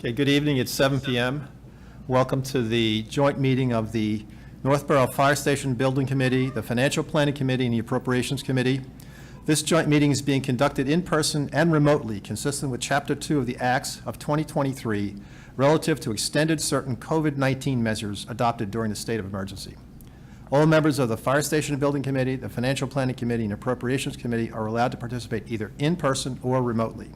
Okay, good evening. It's 7 p.m. Welcome to the joint meeting of the Northborough Fire Station Building Committee, the Financial Planning Committee, and the Appropriations Committee. This joint meeting is being conducted in person and remotely, consistent with Chapter 2 of the Acts of 2023, relative to extended certain COVID-19 measures adopted during the state of emergency. All members of the Fire Station Building Committee, the Financial Planning Committee, and Appropriations Committee are allowed to participate either in person or remotely.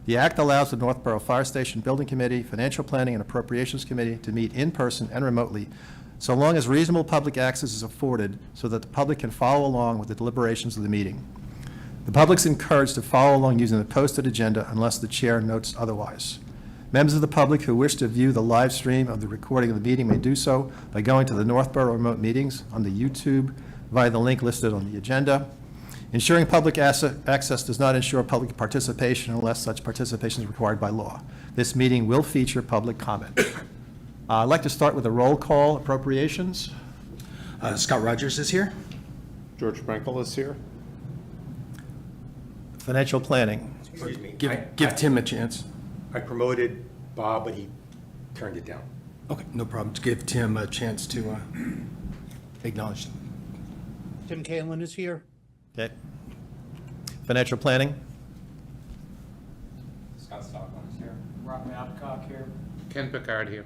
The Act allows the Northborough Fire Station Building Committee, Financial Planning, and Appropriations Committee to meet in person and remotely, so long as reasonable public access is afforded so that the public can follow along with the deliberations of the meeting. The public is encouraged to follow along using the posted agenda unless the chair notes otherwise. Members of the public who wish to view the live stream of the recording of the meeting may do so by going to the Northborough Remote Meetings on the YouTube via the link listed on the agenda. Ensuring public access does not ensure public participation unless such participation is required by law. This meeting will feature public comment. I'd like to start with a roll call. Appropriations. Scott Rogers is here. George Frankel is here. Financial Planning. Excuse me. Give Tim a chance. I promoted Bob, but he turned it down. Okay, no problem. To give Tim a chance to acknowledge. Tim Kalin is here. Okay. Financial Planning. Scott Stockman is here. Rob Babcock here. Ken Picard here.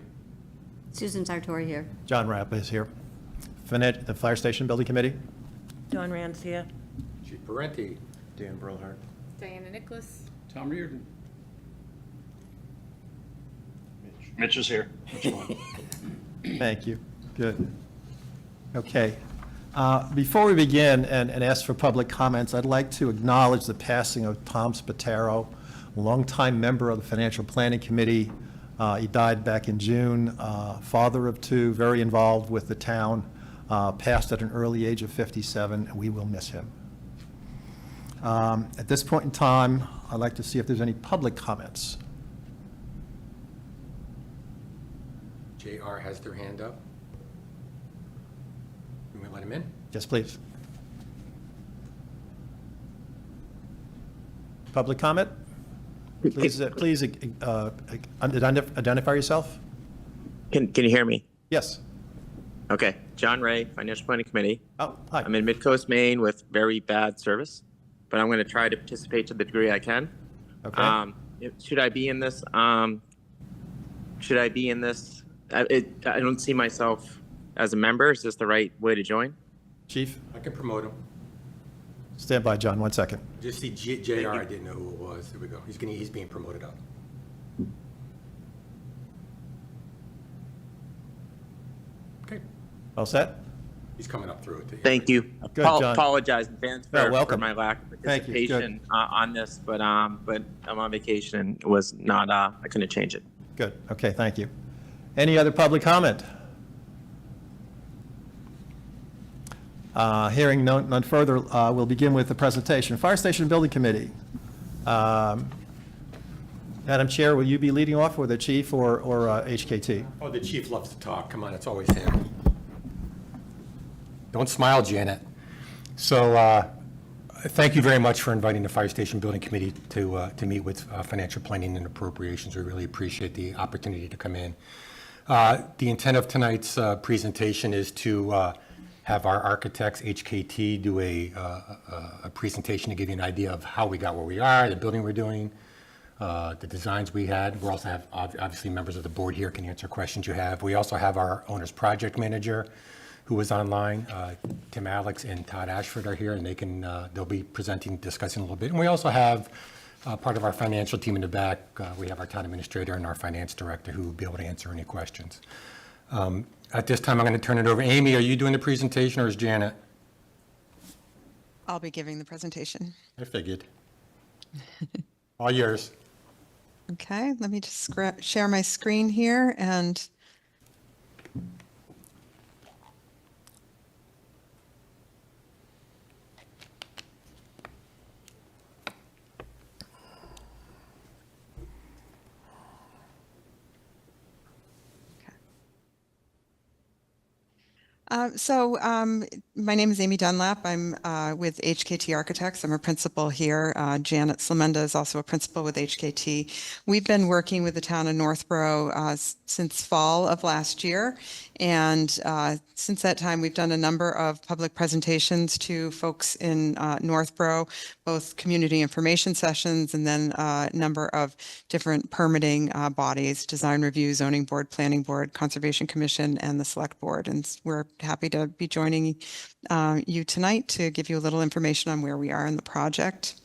Susan Sartori here. John Rapp is here. The Fire Station Building Committee. Dawn Rand's here. Chief Parenti. Dan Brillhart. Diana Nicholas. Tom Reardon. Mitch is here. Thank you. Good. Okay. Before we begin and ask for public comments, I'd like to acknowledge the passing of Tom Spataro, a longtime member of the Financial Planning Committee. He died back in June, father of two, very involved with the town, passed at an early age of 57, and we will miss him. At this point in time, I'd like to see if there's any public comments. JR has their hand up. Can we let him in? Yes, please. Public comment? Please identify yourself. Can you hear me? Yes. Okay. John Ray, Financial Planning Committee. Oh, hi. I'm in Midcoast, Maine with very bad service, but I'm going to try to participate to the degree I can. Okay. Should I be in this? I don't see myself as a member. Is this the right way to join? Chief, I can promote him. stand by, John, 1 second. Just see JR, I didn't know who it was. There we go. He's being promoted up. Okay. All set? He's coming up through it. Thank you. Good, John. Apologize in advance for welcome. my lack of Thank you. Good. participation on this, but I'm on vacation and was not. I couldn't change it. Good. Okay, thank you. Any other public comment? Hearing none further, we'll begin with the presentation. Fire Station Building Committee. Madam Chair, will you be leading off, or the chief, or HKT? Oh, the chief loves to talk. Come on, it's always him. Don't smile, Janet. So thank you very much for inviting the Fire Station Building Committee to meet with Financial Planning and Appropriations. We really appreciate the opportunity to come in. The intent of tonight's presentation is to have our architects, HKT, do a presentation to give you an idea of how we got where we are, the building we're doing, the designs we had. We also have, obviously, members of the board here can answer questions you have. We also have our owner's project manager, who is online. Tim Alex and Todd Ashford are here, and they'll be presenting, discussing a little bit. And we also have part of our financial team in the back. We have our town administrator and our finance director who will be able to answer any questions. At this time, I'm going to turn it over. Amy, are you doing the presentation, or is Janet? I'll be giving the presentation. I figured. All yours. Okay, let me just share my screen here and My name is Amy Dunlap. I'm with HKT Architects. I'm a principal here. Janet Slamenda is also a principal with HKT. We've been working with the town of Northborough since fall of last year. And since that time, we've done a number of public presentations to folks in Northborough, both community information sessions and then a number of different permitting bodies, design review, zoning board, planning board, conservation commission, and the select board. And we're happy to be joining you tonight to give you a little information on where we are in the project.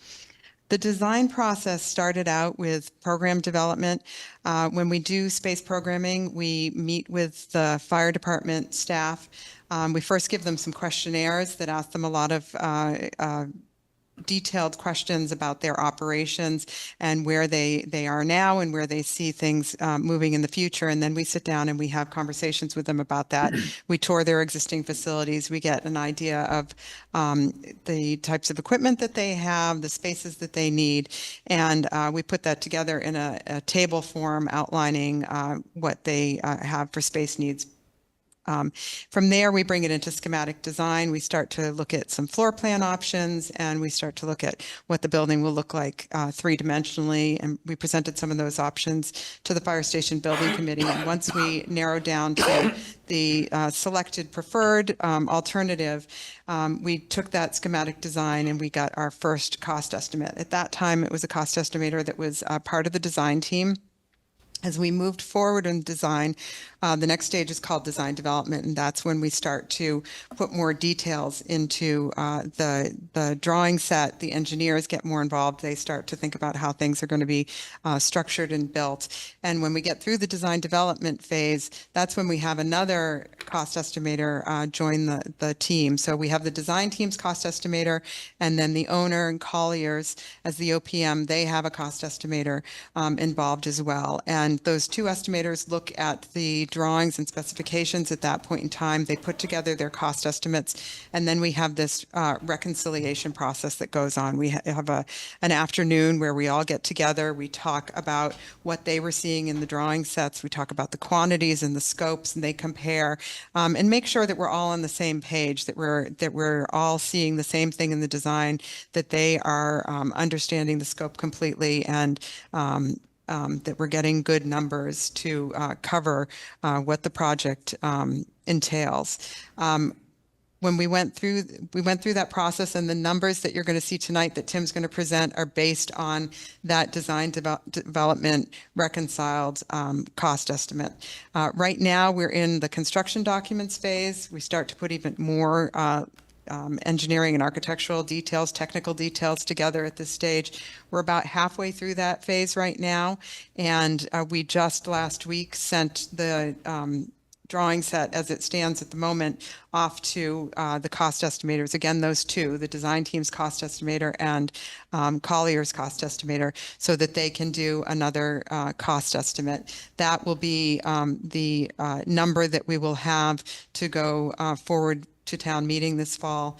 The design process started out with program development. When we do space programming, we meet with the fire department staff. We first give them some questionnaires that ask them a lot of detailed questions about their operations and where they are now and where they see things moving in the future. And then we sit down and we have conversations with them about that. We tour their existing facilities. We get an idea of the types of equipment that they have, the spaces that they need, and we put that together in a table form outlining what they have for space needs. From there, we bring it into schematic design. We start to look at some floor plan options, and we start to look at what the building will look like three-dimensionally. And we presented some of those options to the Fire Station Building Committee. And once we narrowed down to the selected preferred alternative, we took that schematic design and we got our first cost estimate. At that time, it was a cost estimator that was part of the design team. As we moved forward in design, the next stage is called design development, and that's when we start to put more details into the drawing set. The engineers get more involved. They start to think about how things are going to be structured and built. And when we get through the design development phase, that's when we have another cost estimator join the team. So we have the design team's cost estimator, and then the owner and Colliers as the OPM, they have a cost estimator involved as well. And those two estimators look at the drawings and specifications at that point in time. They put together their cost estimates, and then we have this reconciliation process that goes on. We have an afternoon where we all get together. We talk about what they were seeing in the drawing sets. We talk about the quantities and the scopes, and they compare and make sure that we're all on the same page, that we're all seeing the same thing in the design, that they are understanding the scope completely, and that we're getting good numbers to cover what the project entails. When we went through that process, and the numbers that you're going to see tonight that Tim's going to present are based on that design development reconciled cost estimate. Right now, we're in the construction documents phase. We start to put even more engineering and architectural details, technical details together at this stage. We're about halfway through that phase right now, and we just last week sent the drawing set as it stands at the moment off to the cost estimators. Again, those two, the design team's cost estimator and Collier's cost estimator, so that they can do another cost estimate. That will be the number that we will have to go forward to town meeting this fall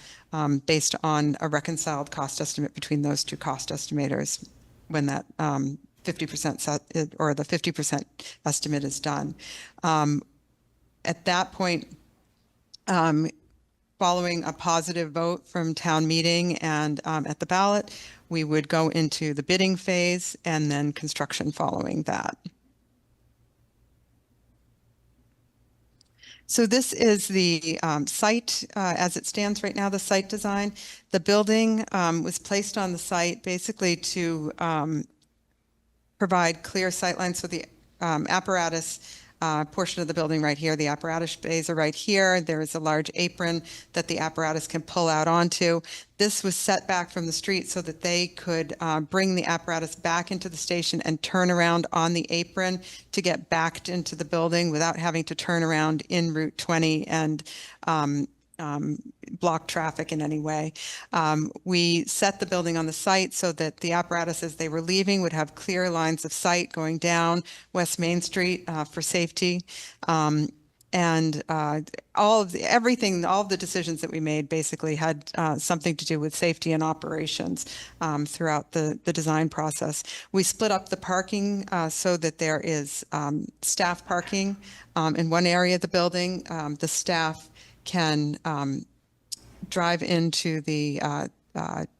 based on a reconciled cost estimate between those two cost estimators when that 50% set or the 50% estimate is done. At that point, following a positive vote from town meeting and at the ballot, we would go into the bidding phase and then construction following that. So this is the site as it stands right now, the site design. The building was placed on the site basically to provide clear sight lines for the apparatus portion of the building right here. The apparatus bays are right here. There is a large apron that the apparatus can pull out onto. This was set back from the street so that they could bring the apparatus back into the station and turn around on the apron to get back into the building without having to turn around in Route 20 and block traffic in any way. We set the building on the site so that the apparatus, as they were leaving, would have clear lines of sight going down West Main Street for safety. And all of the decisions that we made basically had something to do with safety and operations throughout the design process. We split up the parking so that there is staff parking in one area of the building. The staff can drive into the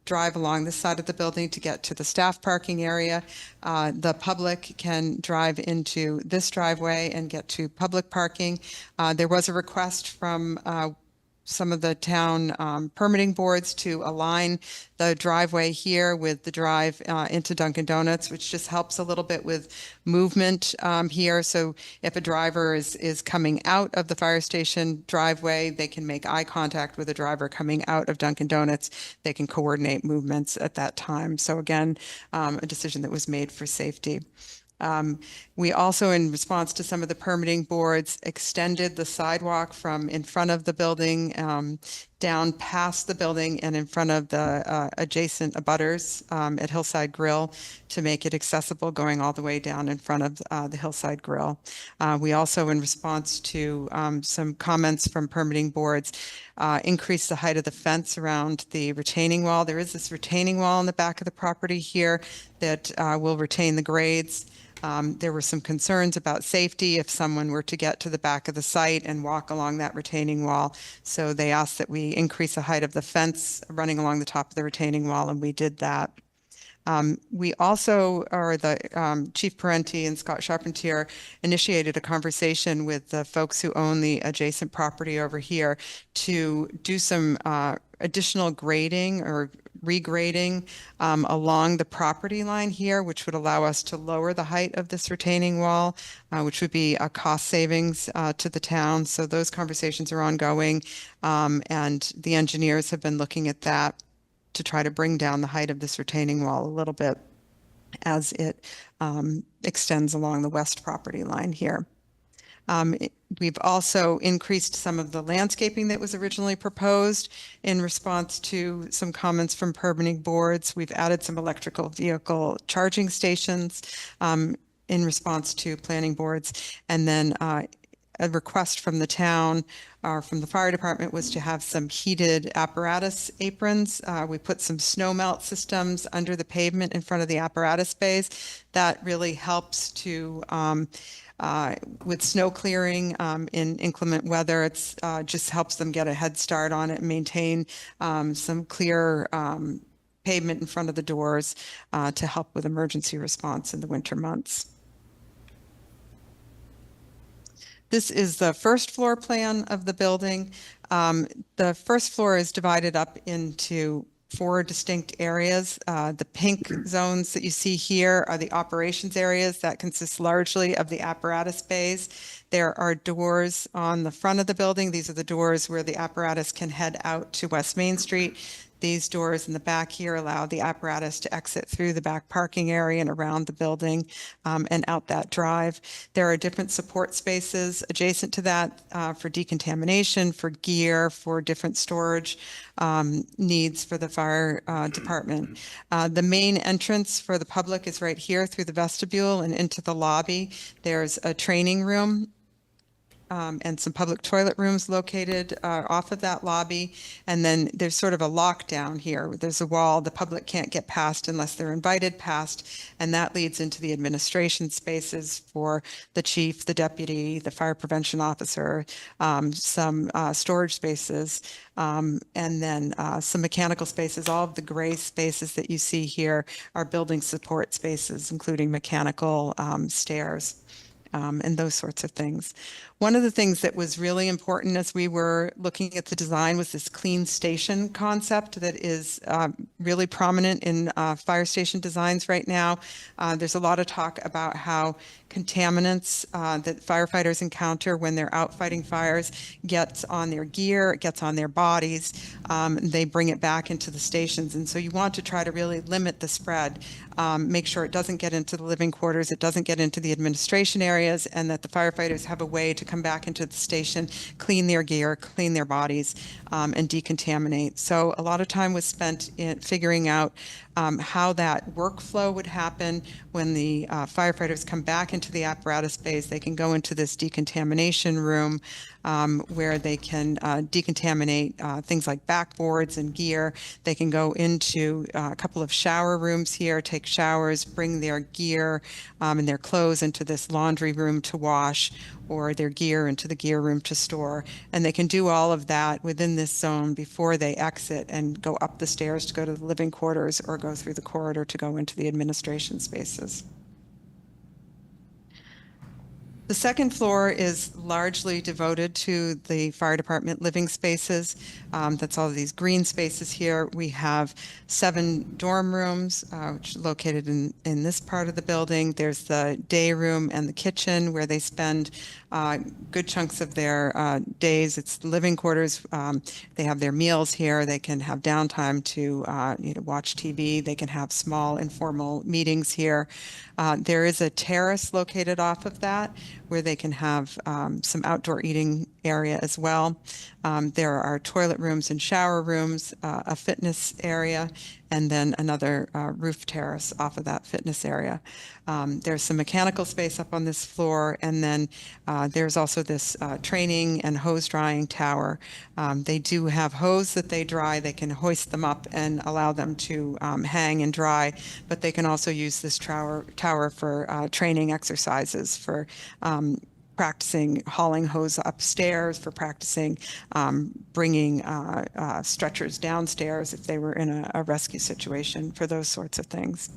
drive along this side of the building to get to the staff parking area. The public can drive into this driveway and get to public parking. There was a request from some of the town permitting boards to align the driveway here with the drive into Dunkin' Donuts, which just helps a little bit with movement here. So if a driver is coming out of the fire station driveway, they can make eye contact with a driver coming out of Dunkin' Donuts. They can coordinate movements at that time. So again, a decision that was made for safety. We also, in response to some of the permitting boards, extended the sidewalk from in front of the building down past the building and in front of the adjacent abutters at Hillside Grill to make it accessible going all the way down in front of the Hillside Grill. We also, in response to some comments from permitting boards, increased the height of the fence around the retaining wall. There is this retaining wall in the back of the property here that will retain the grades. There were some concerns about safety if someone were to get to the back of the site and walk along that retaining wall. So they asked that we increase the height of the fence running along the top of the retaining wall, and we did that. We also, or the Chief Parenti and Scott Charpentier initiated a conversation with the folks who own the adjacent property over here to do some additional grading or regrading along the property line here, which would allow us to lower the height of this retaining wall, which would be a cost savings to the town. So those conversations are ongoing, and the engineers have been looking at that to try to bring down the height of this retaining wall a little bit as it extends along the west property line here. We've also increased some of the landscaping that was originally proposed in response to some comments from permitting boards. We've added some electrical vehicle charging stations in response to planning boards. And then a request from the town or from the fire department was to have some heated apparatus aprons. We put some snow melt systems under the pavement in front of the apparatus bays. That really helps to with snow clearing in inclement weather. It's just helps them get a head start on it and maintain some clear pavement in front of the doors to help with emergency response in the winter months. This is the first floor plan of the building. The first floor is divided up into 4 distinct areas. The pink zones that you see here are the operations areas that consist largely of the apparatus bays. There are doors on the front of the building. These are the doors where the apparatus can head out to West Main Street. These doors in the back here allow the apparatus to exit through the back parking area and around the building and out that drive. There are different support spaces adjacent to that for decontamination, for gear, for different storage needs for the fire department. The main entrance for the public is right here through the vestibule and into the lobby. There's a training room and some public toilet rooms located off of that lobby. And then there's sort of a lockdown here. There's a wall the public can't get past unless they're invited past. And that leads into the administration spaces for the chief, the deputy, the fire prevention officer, some storage spaces, and then some mechanical spaces. All of the gray spaces that you see here are building support spaces, including mechanical stairs. And those sorts of things. One of the things that was really important as we were looking at the design was this clean station concept that is really prominent in fire station designs right now. There's a lot of talk about how contaminants that firefighters encounter when they're out fighting fires gets on their gear, it gets on their bodies, they bring it back into the stations. And so you want to try to really limit the spread, make sure it doesn't get into the living quarters, it doesn't get into the administration areas, and that the firefighters have a way to come back into the station, clean their gear, clean their bodies, and decontaminate. So a lot of time was spent in figuring out how that workflow would happen when the firefighters come back into the apparatus bays. They can go into this decontamination room where they can decontaminate things like backboards and gear. They can go into a couple of shower rooms here, take take showers, bring their gear and their clothes into this laundry room to wash, or their gear into the gear room to store. And they can do all of that within this zone before they exit and go up the stairs to go to the living quarters or go through the corridor to go into the administration spaces. The second floor is largely devoted to the fire department living spaces. That's all of these green spaces here. We have 7 dorm rooms, which are located in this part of the building. There's the day room and the kitchen where they spend good chunks of their days. It's living quarters. They have their meals here. They can have downtime to watch TV. They can have small informal meetings here. There is a terrace located off of that where they can have some outdoor eating area as well. There are toilet rooms and shower rooms, a fitness area, and then another roof terrace off of that fitness area. There's some mechanical space up on this floor, and then there's also this training and hose drying tower. They do have hose that they dry. They can hoist them up and allow them to hang and dry, but they can also use this tower for training exercises, for practicing hauling hose upstairs, for practicing bringing stretchers downstairs if they were in a rescue situation, for those sorts of things.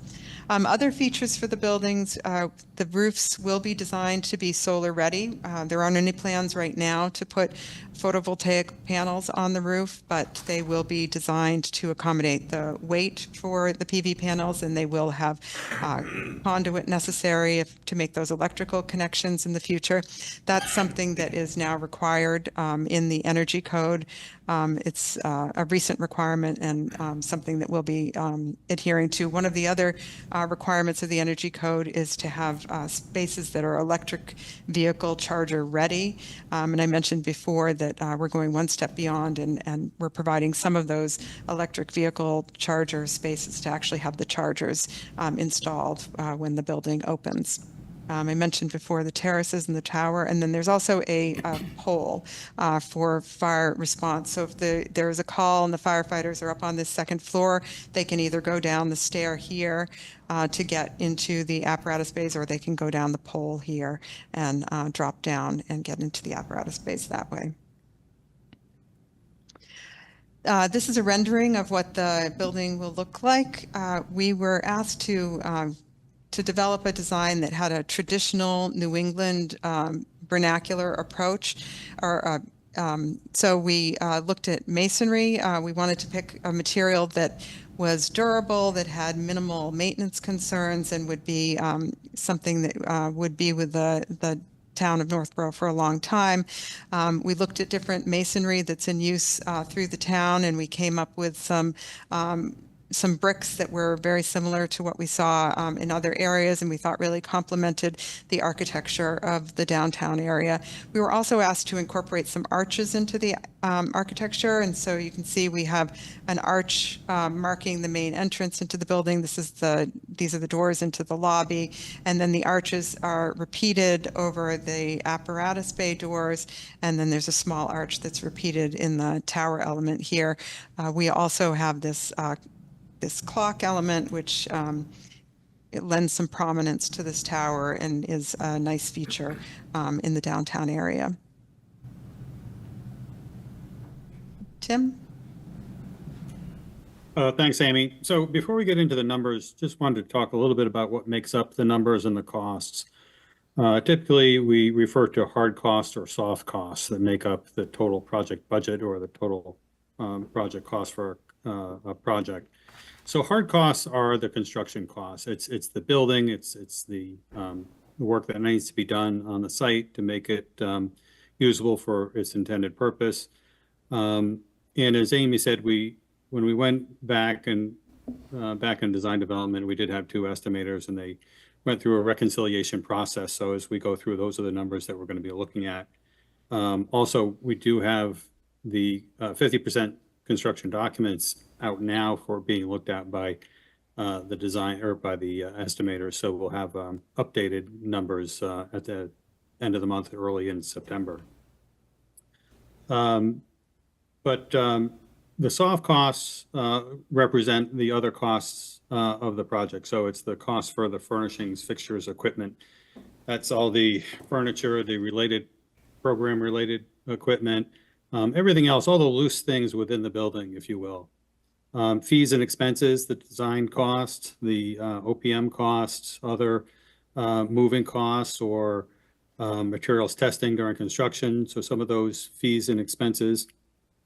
Other features for the buildings, the roofs will be designed to be solar ready. There aren't any plans right now to put photovoltaic panels on the roof, but they will be designed to accommodate the weight for the PV panels, and they will have conduit necessary to make those electrical connections in the future. That's something that is now required in the energy code. It's a recent requirement and something that we'll be adhering to. One of the other requirements of the energy code is to have spaces that are electric vehicle charger ready. And I mentioned before that we're going one step beyond, and we're providing some of those electric vehicle charger spaces to actually have the chargers installed when the building opens. I mentioned before the terraces and the tower, and then there's also a pole for fire response. So if there's a call and the firefighters are up on this second floor, they can either go down the stair here to get into the apparatus bays, or they can go down the pole here and drop down and get into the apparatus bays that way. This is a rendering of what the building will look like. We were asked to develop a design that had a traditional New England vernacular approach. So we looked at masonry. We wanted to pick a material that was durable, that had minimal maintenance concerns, and would be something that would be with the town of Northborough for a long time. We looked at different masonry that's in use through the town, and we came up with some bricks that were very similar to what we saw in other areas, and we thought really complemented the architecture of the downtown area. We were also asked to incorporate some arches into the architecture, and so you can see we have an arch marking the main entrance into the building. These are the doors into the lobby, and then the arches are repeated over the apparatus bay doors, and then there's a small arch that's repeated in the tower element here. We also have this clock element, which it lends some prominence to this tower and is a nice feature in the downtown area. Tim? Thanks, Amy. So before we get into the numbers, just wanted to talk a little bit about what makes up the numbers and the costs. Typically, we refer to hard costs or soft costs that make up the total project budget or the total project cost for a project. So hard costs are the construction costs. It's the building, it's the work that needs to be done on the site to make it usable for its intended purpose. And as Amy said, when we went back in design development, we did have 2 estimators, and they went through a reconciliation process. So as we go through, those are the numbers that we're going to be looking at. Also, we do have the 50% construction documents out now for being looked at by the design or by the estimators. So we'll have updated numbers at the end of the month, early in September. But The soft costs represent the other costs of the project. So it's the cost for the furnishings, fixtures, equipment. That's all the furniture, the related, program-related equipment, everything else, all the loose things within the building, if you will. Fees and expenses, the design cost, the OPM costs, other moving costs or materials testing during construction. So some of those fees and expenses.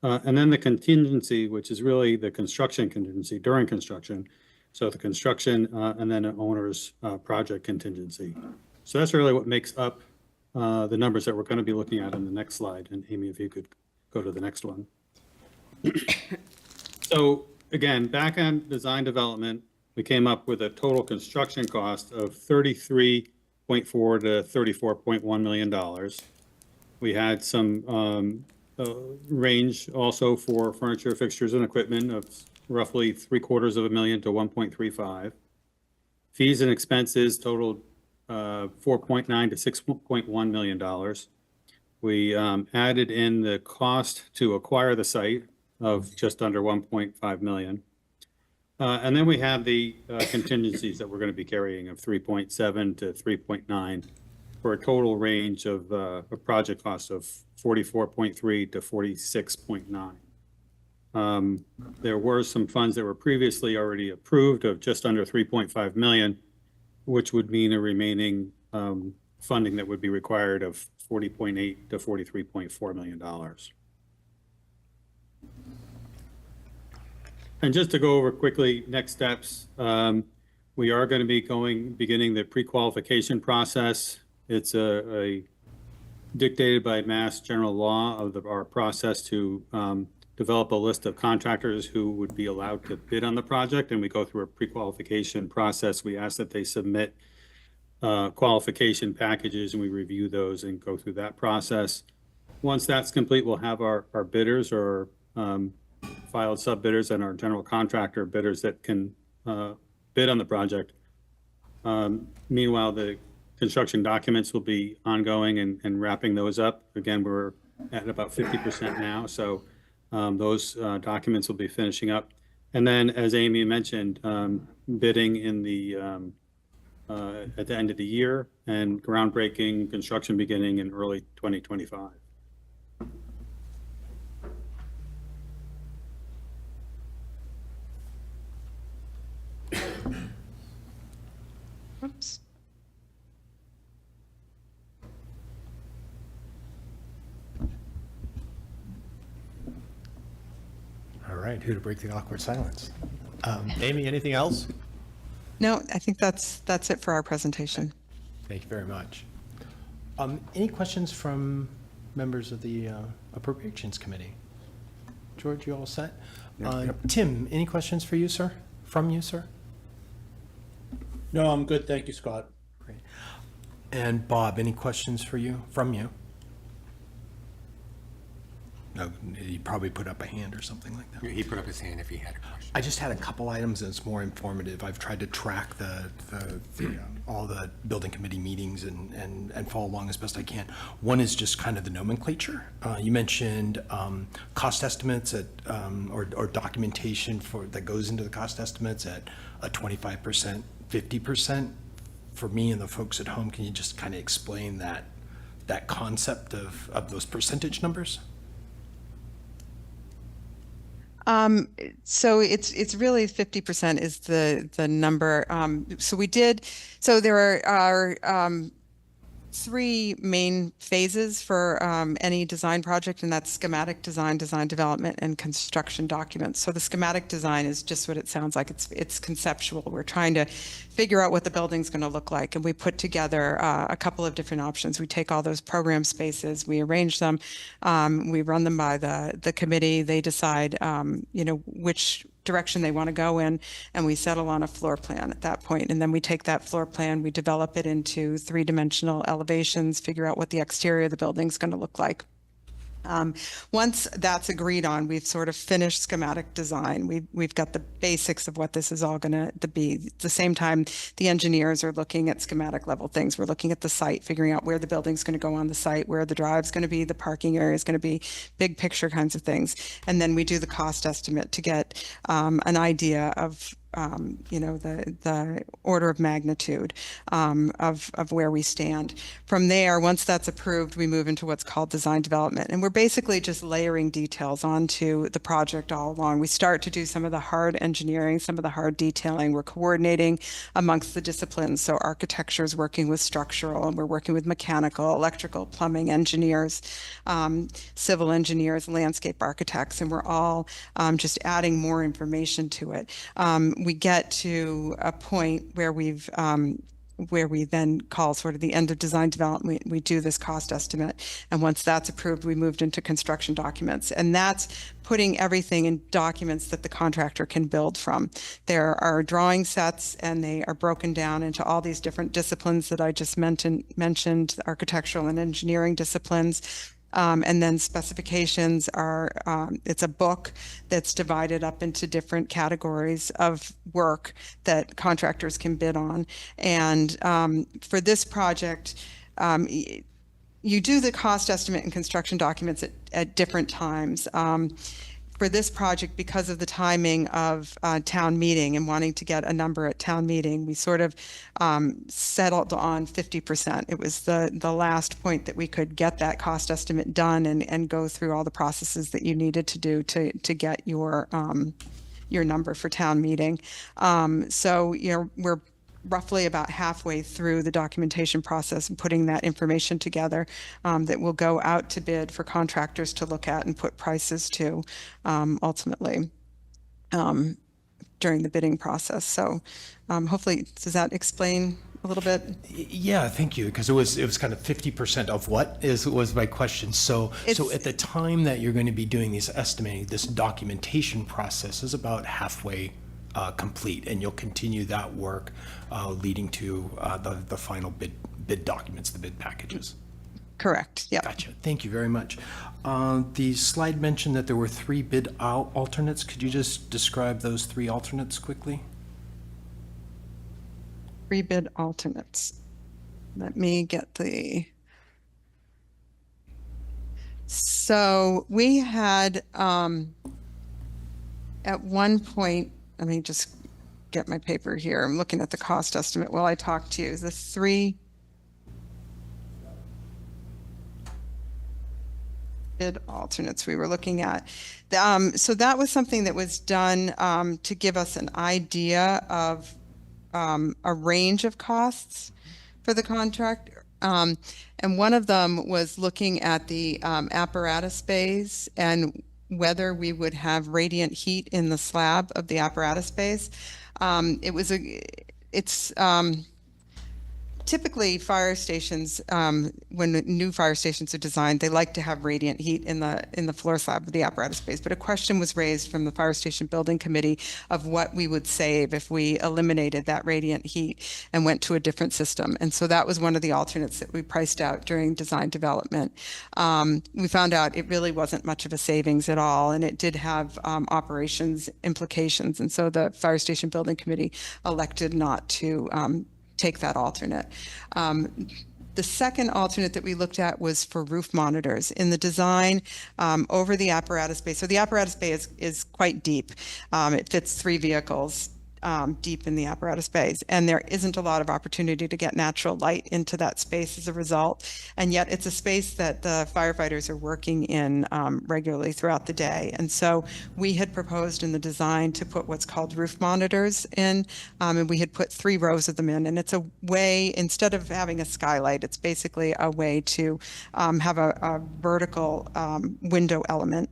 And then the contingency, which is really the construction contingency during construction. So the construction and then an owner's project contingency. So that's really what makes up the numbers that we're going to be looking at in the next slide. And Amy, if you could go to the next one. So again, back on design development, we came up with a total construction cost of $33.4 to $34.1 million. We had some range also for furniture, fixtures, and equipment of roughly $750,000 to $1.35. Fees and expenses totaled $4.9 to $6.1 million. We added in the cost to acquire the site of just under $1.5 million. And then we have the contingencies that we're going to be carrying of 3.7 to 3.9 for a total range of a project cost of 44.3 to 46.9. There were some funds that were previously already approved of just under 3.5 million, which would mean a remaining funding that would be required of 40.8 to $43.4 million. And just to go over quickly, next steps, we are going to be beginning the pre-qualification process. It's dictated by Mass General Law of our process to develop a list of contractors who would be allowed to bid on the project. And we go through a pre-qualification process. We ask that they submit qualification packages and we review those and go through that process. Once that's complete, we'll have our bidders or filed sub-bidders and our general contractor bidders that can bid on the project. Meanwhile, the construction documents will be ongoing and wrapping those up. Again, we're at about 50% now, so those documents will be finishing up. And then, as Amy mentioned, bidding in the at the end of the year and groundbreaking construction beginning in early 2025. Oops. All right, who to break the awkward silence? Amy, anything else? No, I think that's it for our presentation. Thank you very much. Any questions from members of the Appropriations Committee? George, you all set? Tim, any questions for you, sir? From you, sir? No, I'm good. Thank you, Scott. Great. And Bob, any questions for you, from you? No, he probably put up a hand or something like that. He put up his hand if he had a question. I just had a couple items that's more informative. I've tried to track all the building committee meetings and follow along as best I can. One is just kind of the nomenclature. You mentioned cost estimates at or documentation that goes into the cost estimates at a 25%, 50%. For me and the folks at home, can you just kind of explain that concept of those percentage numbers? So it's really 50% is the number. So there are three main phases for any design project, and that's schematic design, design development, and construction documents. So the schematic design is just what it sounds like. It's conceptual. We're trying to figure out what the building's going to look like, and we put together a couple of different options. We take all those program spaces, we arrange them, we run them by the committee. They decide, which direction they want to go in, and we settle on a floor plan at that point. And then we take that floor plan, we develop it into three-dimensional elevations, figure out what the exterior of the building is going to look like. Once that's agreed on, we've sort of finished schematic design. We've got the basics of what this is all going to be. At the same time, the engineers are looking at schematic level things. We're looking at the site, figuring out where the building's going to go on the site, where the drive's going to be, the parking area is going to be, big picture kinds of things. And then we do the cost estimate to get an idea of the order of magnitude of where we stand. From there, once that's approved, we move into what's called design development. And we're basically just layering details onto the project all along. We start to do some of the hard engineering, some of the hard detailing. We're coordinating amongst the disciplines. So architecture is working with structural, and we're working with mechanical, electrical, plumbing engineers, civil engineers, landscape architects, and we're all just adding more information to it. We get to a point where where we then call sort of the end of design development. We do this cost estimate, and once that's approved, we moved into construction documents, and that's putting everything in documents that the contractor can build from. There are drawing sets, and they are broken down into all these different disciplines that I just mentioned, architectural and engineering disciplines. And then specifications are, it's a book that's divided up into different categories of work that contractors can bid on. And for this project, you do the cost estimate and construction documents at different times. For this project, because of the timing of town meeting and wanting to get a number at town meeting, we sort of settled on 50%. It was the last point that we could get that cost estimate done and go through all the processes that you needed to do to get your number for town meeting. So we're roughly about halfway through the documentation process and putting that information together that will go out to bid for contractors to look at and put prices to ultimately during the bidding process. So hopefully, does that explain a little bit? Yeah, thank you, because it was kind of 50% of what was my question. So at the time that you're going to be doing these estimating, this documentation process is about halfway complete, and you'll continue that work leading to the final bid documents, the bid packages. Correct. Yeah. Gotcha. Thank you very much. The slide mentioned that there were 3 bid alternates. Could you just describe those 3 alternates quickly? 3 bid alternates. Let me get the. So we had at one point. Let me just get my paper here. I'm looking at the cost estimate while I talk to you. The 3 bid alternates we were looking at. So that was something that was done to give us an idea of a range of costs for the contract. And one of them was looking at the apparatus bays and whether we would have radiant heat in the slab of the apparatus bays. It's typically fire stations, when new fire stations are designed, they like to have radiant heat in the floor slab of the apparatus space. But a question was raised from the Fire Station Building Committee of what we would save if we eliminated that radiant heat and went to a different system. And so that was one of the alternates that we priced out during design development. We found out it really wasn't much of a savings at all, and it did have operations implications. And so the Fire Station Building Committee elected not to take that alternate. The second alternate that we looked at was for roof monitors in the design over the apparatus bay. So the apparatus bay is quite deep. It fits 3 vehicles deep in the apparatus bays, and there isn't a lot of opportunity to get natural light into that space as a result. And yet it's a space that the firefighters are working in regularly throughout the day. And so we had proposed in the design to put what's called roof monitors in, and we had put 3 rows of them in. And it's a way, instead of having a skylight, it's basically a way to have a vertical window element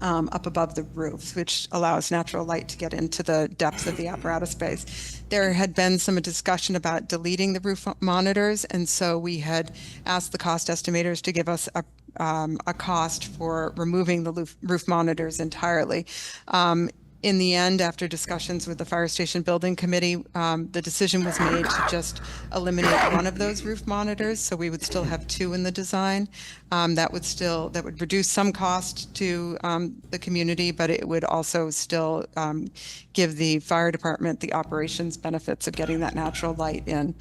up above the roof, which allows natural light to get into the depths of the apparatus space. There had been some discussion about deleting the roof monitors, and so we had asked the cost estimators to give us a cost for removing the roof monitors entirely. In the end, after discussions with the Fire Station Building Committee, the decision was made to just eliminate one of those roof monitors, so we would still have two in the design. That would reduce some cost to the community, but it would also still give the fire department the operations benefits of getting that natural light in.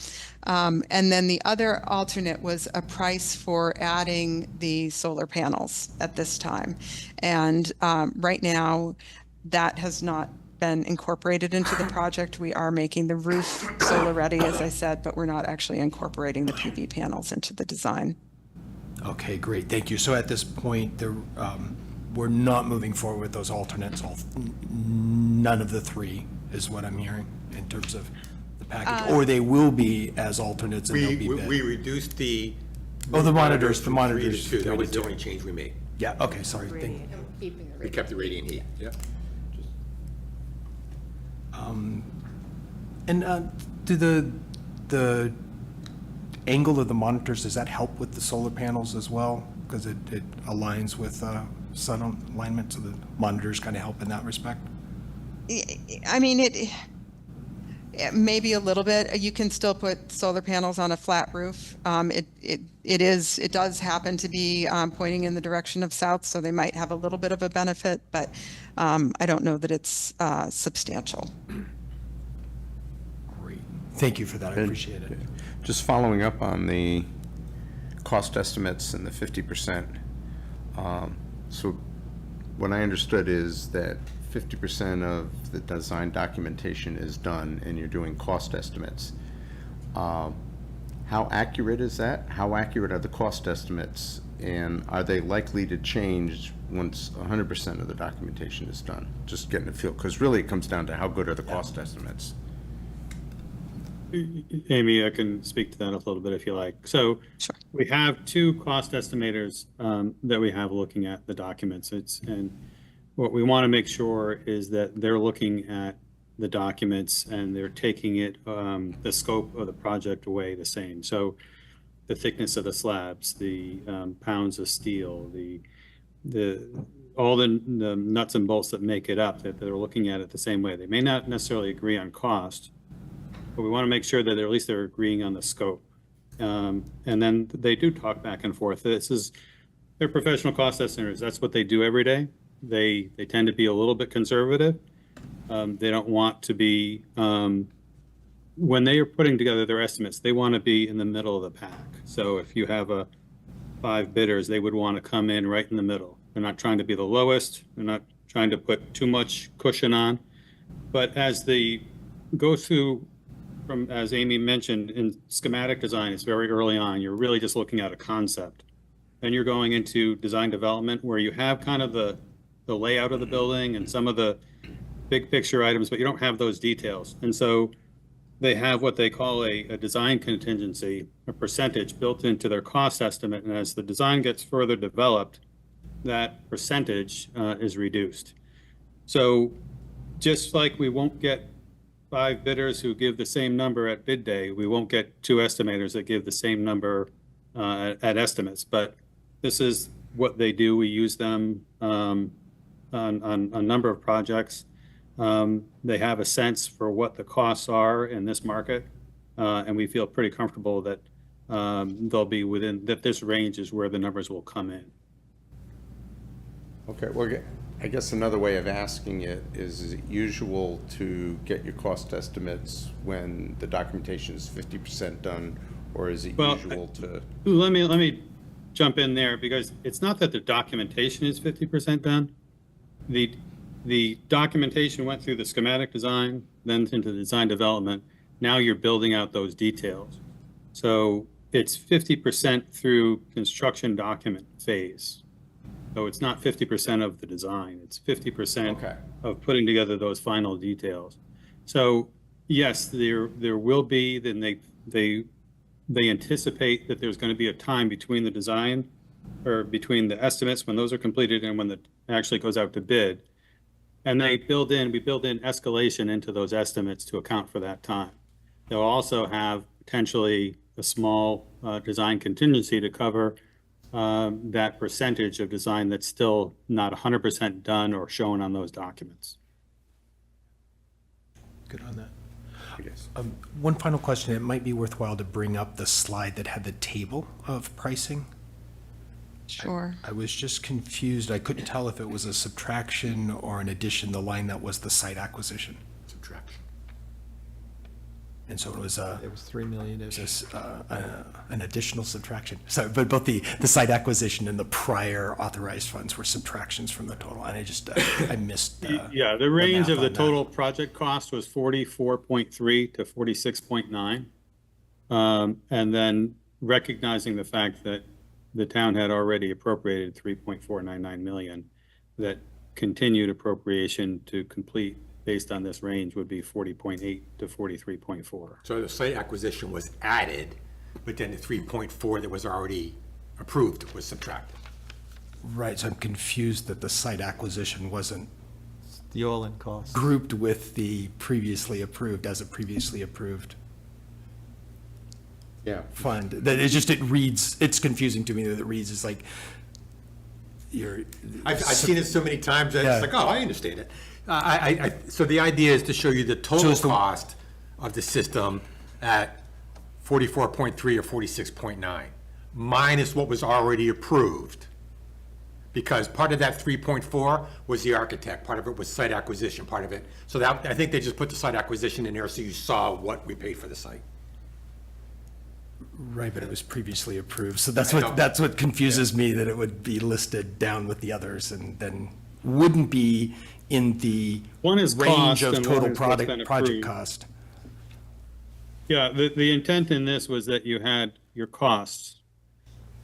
And then the other alternate was a price for adding the solar panels at this time. And right now, that has not been incorporated into the project. We are making the roof solar ready, as I said, but we're not actually incorporating the PV panels into the design. Okay, great, thank you. So at this point, we're not moving forward with those alternates, none of the three is what I'm hearing in terms of the package, or they will be as alternates and they'll be bid. We reduced the. Oh, the monitors, from 3 to 2. That was the only change we made. Yeah, okay, sorry. We kept the radiant heat, yeah. And do the angle of the monitors, does that help with the solar panels as well? Because it aligns with sun alignment, so the monitors kind of help in that respect? I mean, it maybe a little bit. You can still put solar panels on a flat roof. It does happen to be pointing in the direction of south, so they might have a little bit of a benefit, but I don't know that it's substantial. Great. Thank you for that. I appreciate it. Just following up on the cost estimates and the 50%. So what I understood is that 50% of the design documentation is done and you're doing cost estimates. How accurate is that? How accurate are the cost estimates? And are they likely to change once 100% of the documentation is done? Just getting a feel, because really it comes down to how good are the cost estimates? Amy, I can speak to that a little bit if you like. So Sure. we have two cost estimators that we have looking at the documents. And what we want to make sure is that they're looking at the documents and they're taking it, the scope of the project away the same. So the thickness of the slabs, the pounds of steel, all the nuts and bolts that make it up, that they're looking at it the same way. They may not necessarily agree on cost, but we want to make sure that at least they're agreeing on the scope. And then they do talk back and forth. They're professional cost estimators. That's what they do every day. They tend to be a little bit conservative. They don't want to be, when they are putting together their estimates, they want to be in the middle of the pack. So if you have 5 bidders, they would want to come in right in the middle. They're not trying to be the lowest. They're not trying to put too much cushion on. But as they go through, as Amy mentioned, in schematic design, it's very early on. You're really just looking at a concept. Then you're going into design development where you have kind of the layout of the building and some of the big picture items, but you don't have those details. And so they have what they call a design contingency, a percentage built into their cost estimate. And as the design gets further developed, that percentage is reduced. So just like we won't get 5 bidders who give the same number at bid day, we won't get 2 estimators that give the same number at estimates. But this is what they do. We use them on a number of projects. They have a sense for what the costs are in this market, and we feel pretty comfortable that they'll be within, that this range is where the numbers will come in. Okay, well, I guess another way of asking it is it usual to get your cost estimates when the documentation is 50% done, or is it usual to? Let me jump in there, because it's not that the documentation is 50% done. The documentation went through the schematic design, then into the design development. Now you're building out those details. So it's 50% through construction document phase. So it's not 50% of the design, it's 50% of putting together those final details. So yes, there will be, then they anticipate that there's going to be a time between the design, or between the estimates when those are completed and when it actually goes out to bid. And we build in escalation into those estimates to account for that time. They'll also have potentially a small design contingency to cover that percentage of design that's still not 100% done or shown on those documents. Good on that. Yes. One final question. It might be worthwhile to bring up the slide that had the table of pricing. Sure. I was just confused. I couldn't tell if it was a subtraction or an addition, the line that was the site acquisition. Subtraction. And so it was It was 3 million. an additional subtraction. So, but both the site acquisition and the prior authorized funds were subtractions from the total. And I just, I missed. Yeah, the range math of the on that. total project cost was 44.3 to 46.9. And then recognizing the fact that the town had already appropriated 3.499 million, that continued appropriation to complete based on this range would be 40.8 to 43.4. So the site acquisition was added, but then the 3.4 that was already approved was subtracted. Right, so I'm confused that the site acquisition wasn't The all-in cost. grouped with the previously approved as a previously approved Yeah. fund. That it reads, it's confusing to me that it reads as like I've seen it so many times that Yeah. it's like, oh, I understand it. So the idea is to show you the total it's the- cost of the system at 44.3 or 46.9, minus what was already approved. Because part of that 3.4 was the architect, part of it was site acquisition, part of it. So that, I think they just put the site acquisition in there so you saw what we paid for the site. Right, but it was previously approved, so that's I know. that's what confuses me, that it would be listed down with the others and then wouldn't be in the One is range cost of and one total is what's been project approved. cost. Yeah, the intent in this was that you had your costs,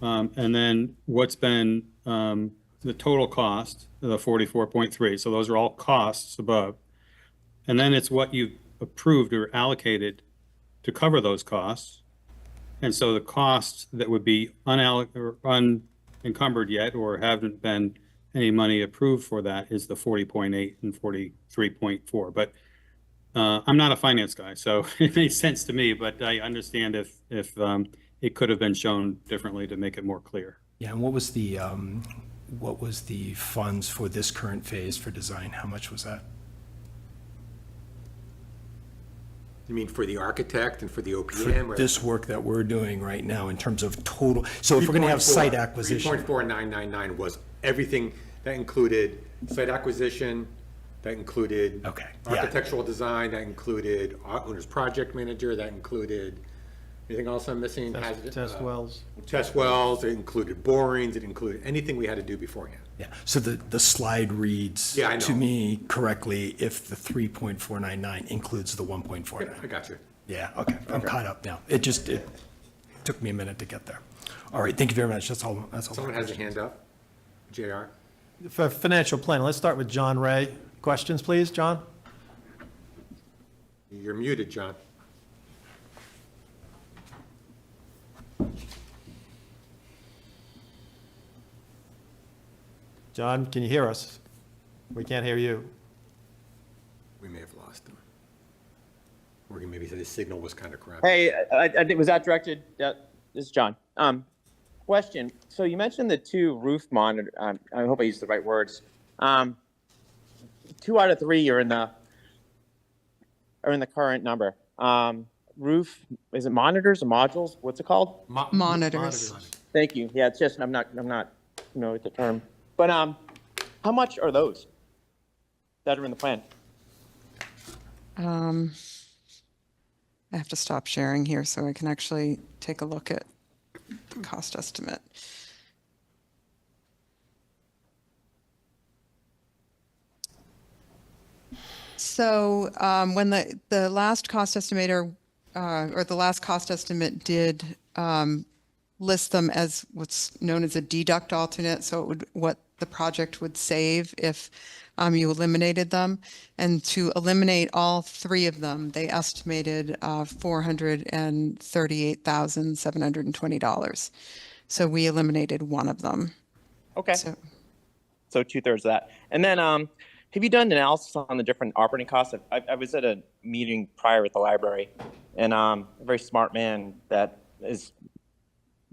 and then what's been, the total cost, the 44.3, so those are all costs above. And then it's what you've approved or allocated to cover those costs. And so the costs that would be unencumbered yet, or haven't been any money approved for, that is the 40.8 and 43.4. But I'm not a finance guy, so it makes sense to me, but I understand if it could have been shown differently to make it more clear. Yeah, and what was the funds for this current phase for design? How much was that? You mean for the architect and for the For OPM? or- this work that we're doing right now in terms of total, so if we're gonna have site 3.4 acquisition. 3.4999 was everything, that included site acquisition, that included Okay, yeah. architectural design, that included owner's project manager, that included, anything else I'm missing? Test wells. Test wells, it included borings, it included anything we had to do beforehand. Yeah, so the slide reads Yeah, I to know. me correctly if the 3.499 includes the 1.49. I got you. Yeah, okay, I'm caught up now. It took me a minute to get there. All right, thank you very much, that's all. Someone has a hand up? JR? For financial planning, let's start with John Ray. Questions, please, John? You're muted, John. John, can you hear us? We can't hear you. We may have lost him. Or he maybe said his signal was kind of crap. Hey, was that directed? This is John. Question. So you mentioned the two roof monitor. I hope I used the right words. 2 out of 3 are in the current number. Roof, is it monitors or modules? What's it called? Monitors. Thank you. Yeah, it's just I'm not with the term. But how much are those that are in the plan? I have to stop sharing here so I can actually take a look at the cost estimate. So when the last cost estimator, or the last cost estimate did list them as what's known as a deduct alternate, so it would, what the project would save if you eliminated them. And to eliminate all 3 of them, they estimated $438,720. So we eliminated one of them. Okay. So So 2/3 of that. And then, have you done analysis on the different operating costs? I was at a meeting prior with the library, and a very smart man that is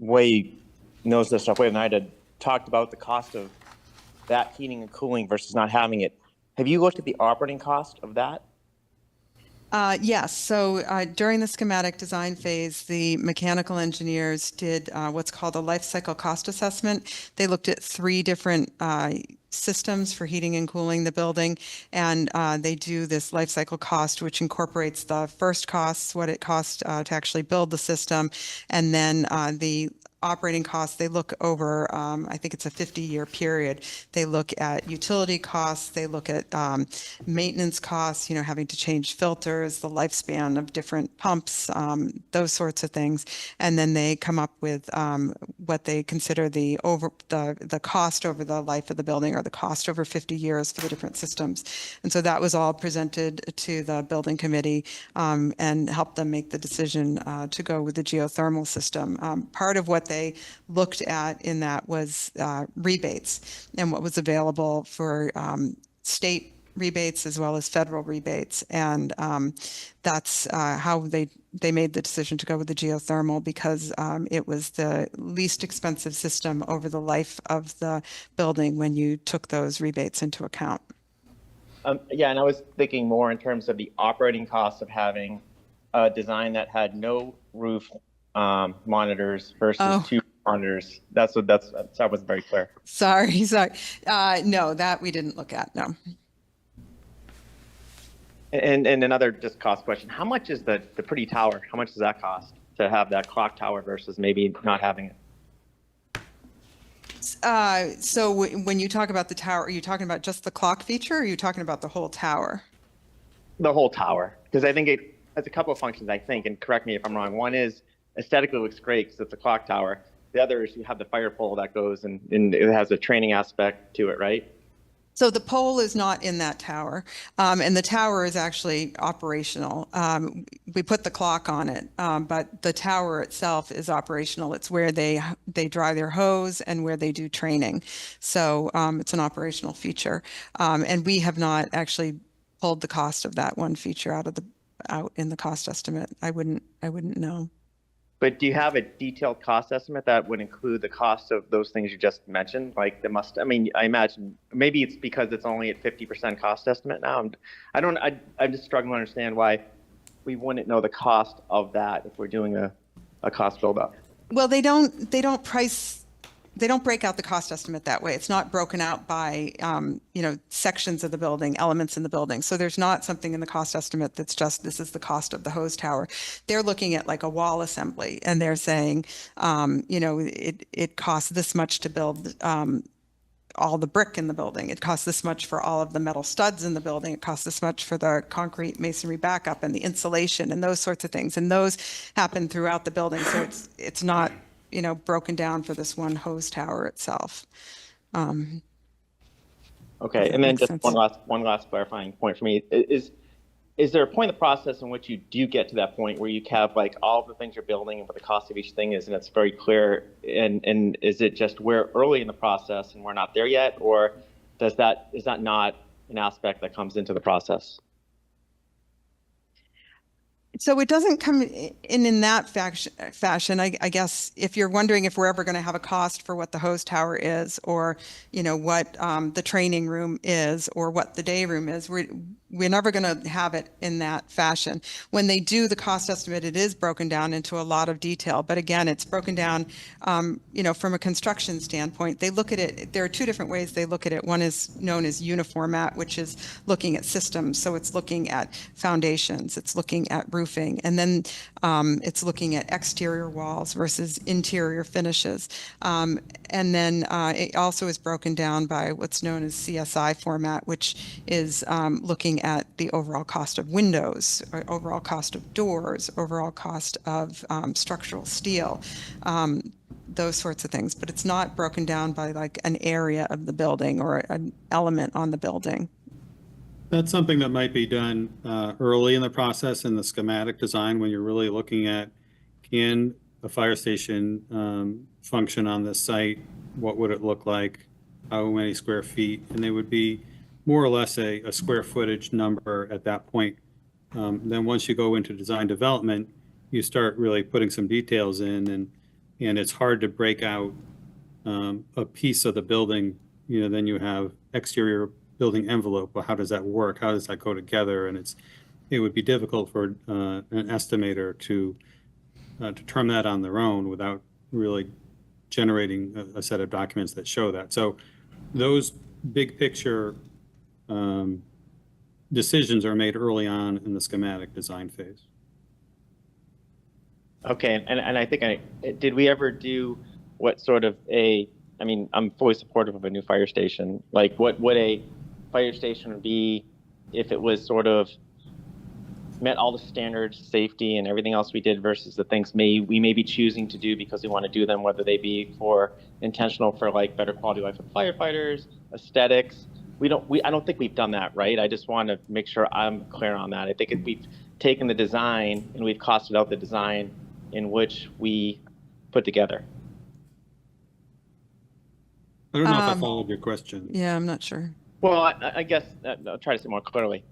knows this stuff way than I did, talked about the cost of that heating and cooling versus not having it. Have you looked at the operating cost of that? Yes, so during the schematic design phase, the mechanical engineers did what's called a life cycle cost assessment. They looked at 3 different systems for heating and cooling the building, and they do this life cycle cost, which incorporates the first costs, what it costs to actually build the system, and then the operating costs. They look over, I think it's a 50-year period. They look at utility costs, they look at maintenance costs, having to change filters, the lifespan of different pumps, those sorts of things. And then they come up with what they consider the cost over the life of the building, or the cost over 50 years for the different systems. And so that was all presented to the building committee and helped them make the decision to go with the geothermal system. Part of what they looked at in that was rebates and what was available for state rebates as well as federal rebates. And that's how they made the decision to go with the geothermal, because it was the least expensive system over the life of the building when you took those rebates into account. Yeah, and I was thinking more in terms of the operating costs of having a design that had no roof monitors versus 2 monitors. That wasn't very clear. Sorry. No, that we didn't look at, no. And another just cost question: how much is the pretty tower? How much does that cost to have that clock tower versus maybe not having it? So when you talk about the tower, are you talking about just the clock feature, or are you talking about the whole tower? The whole tower, because I think it has a couple of functions, I think, and correct me if I'm wrong. One is aesthetically looks great because it's a clock tower. The other is you have the fire pole that goes and it has a training aspect to it, right? So the pole is not in that tower, and the tower is actually operational. We put the clock on it, but the tower itself is operational. It's where they dry their hose and where they do training. So it's an operational feature, and we have not actually pulled the cost of that one feature out in the cost estimate. I wouldn't know. But do you have a detailed cost estimate that would include the cost of those things you just mentioned? Like I imagine maybe it's because it's only at 50% cost estimate now. I'm just struggling to understand why we wouldn't know the cost of that if we're doing a cost build up. Well, they don't break out the cost estimate that way. It's not broken out by, sections of the building, elements in the building. So there's not something in the cost estimate that's just, this is the cost of the hose tower. They're looking at like a wall assembly, and they're saying, it costs this much to build all the brick in the building. It costs this much for all of the metal studs in the building. It costs this much for the concrete masonry backup and the insulation and those sorts of things. And those happen throughout the building. So it's not, broken down for this one hose tower itself. Okay, and then just one last clarifying point for me is there a point in the process in which you do get to that point where you have like all the things you're building and what the cost of each thing is, and it's very clear, and is it just we're early in the process and we're not there yet, or is that not an aspect that comes into the process? So it doesn't come in that fashion. I guess if you're wondering if we're ever going to have a cost for what the hose tower is, or what the training room is, or what the day room is, we're never going to have it in that fashion. When they do the cost estimate, it is broken down into a lot of detail. But again, it's broken down, from a construction standpoint. They look at it. There are 2 different ways they look at it. One is known as uniformat, which is looking at systems. So it's looking at foundations. It's looking at roofing, and then it's looking at exterior walls versus interior finishes. And then it also is broken down by what's known as CSI format, which is looking at the overall cost of windows, or overall cost of doors, overall cost of structural steel, those sorts of things. But it's not broken down by like an area of the building or an element on the building. That's something that might be done early in the process in the schematic design, when you're really looking at, can a fire station function on this site? What would it look like? How many square feet? And they would be more or less a square footage number at that point. Then once you go into design development, you start really putting some details in, and it's hard to break out a piece of the building. Then you have exterior building envelope. Well, how does that work? How does that go together? And it would be difficult for an estimator to determine that on their own without really generating a set of documents that show that. So those big picture decisions are made early on in the schematic design phase. Okay, and I think did we ever do what sort of I mean, I'm fully supportive of a new fire station. Like, what would a fire station be if it was sort of met all the standards, safety, and everything else we did versus the things we may be choosing to do because we want to do them, whether they be for intentional for like better quality of life for firefighters, aesthetics. I don't think we've done that, right? I just want to make sure I'm clear on that. I think if we've taken the design and we've costed out the design in which we put together. I don't know if I followed your question. Yeah, I'm not sure. Well, I guess I'll try to say more clearly.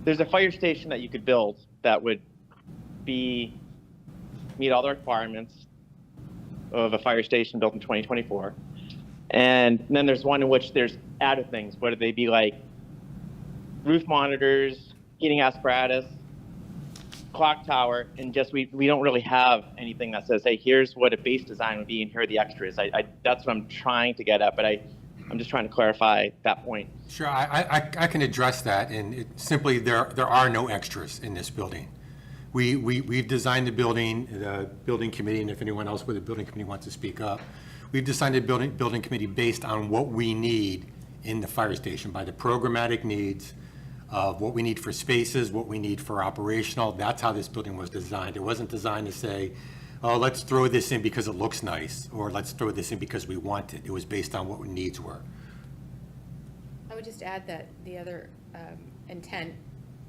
There's a fire station that you could build that would meet all the requirements of a fire station built in 2024. And then there's one in which there's added things, whether they be like roof monitors, heating apparatus, clock tower, and just we don't really have anything that says, hey, here's what a base design would be and here are the extras. That's what I'm trying to get at, but I'm just trying to clarify that point. Sure, I can address that, and simply there are no extras in this building. We've designed the building committee, and if anyone else with the building committee wants to speak up, we've designed the building committee based on what we need in the fire station, by the programmatic needs of what we need for spaces, what we need for operational. That's how this building was designed. It wasn't designed to say, oh, let's throw this in because it looks nice, or let's throw this in because we want it. It was based on what our needs were. I would just add that the other intent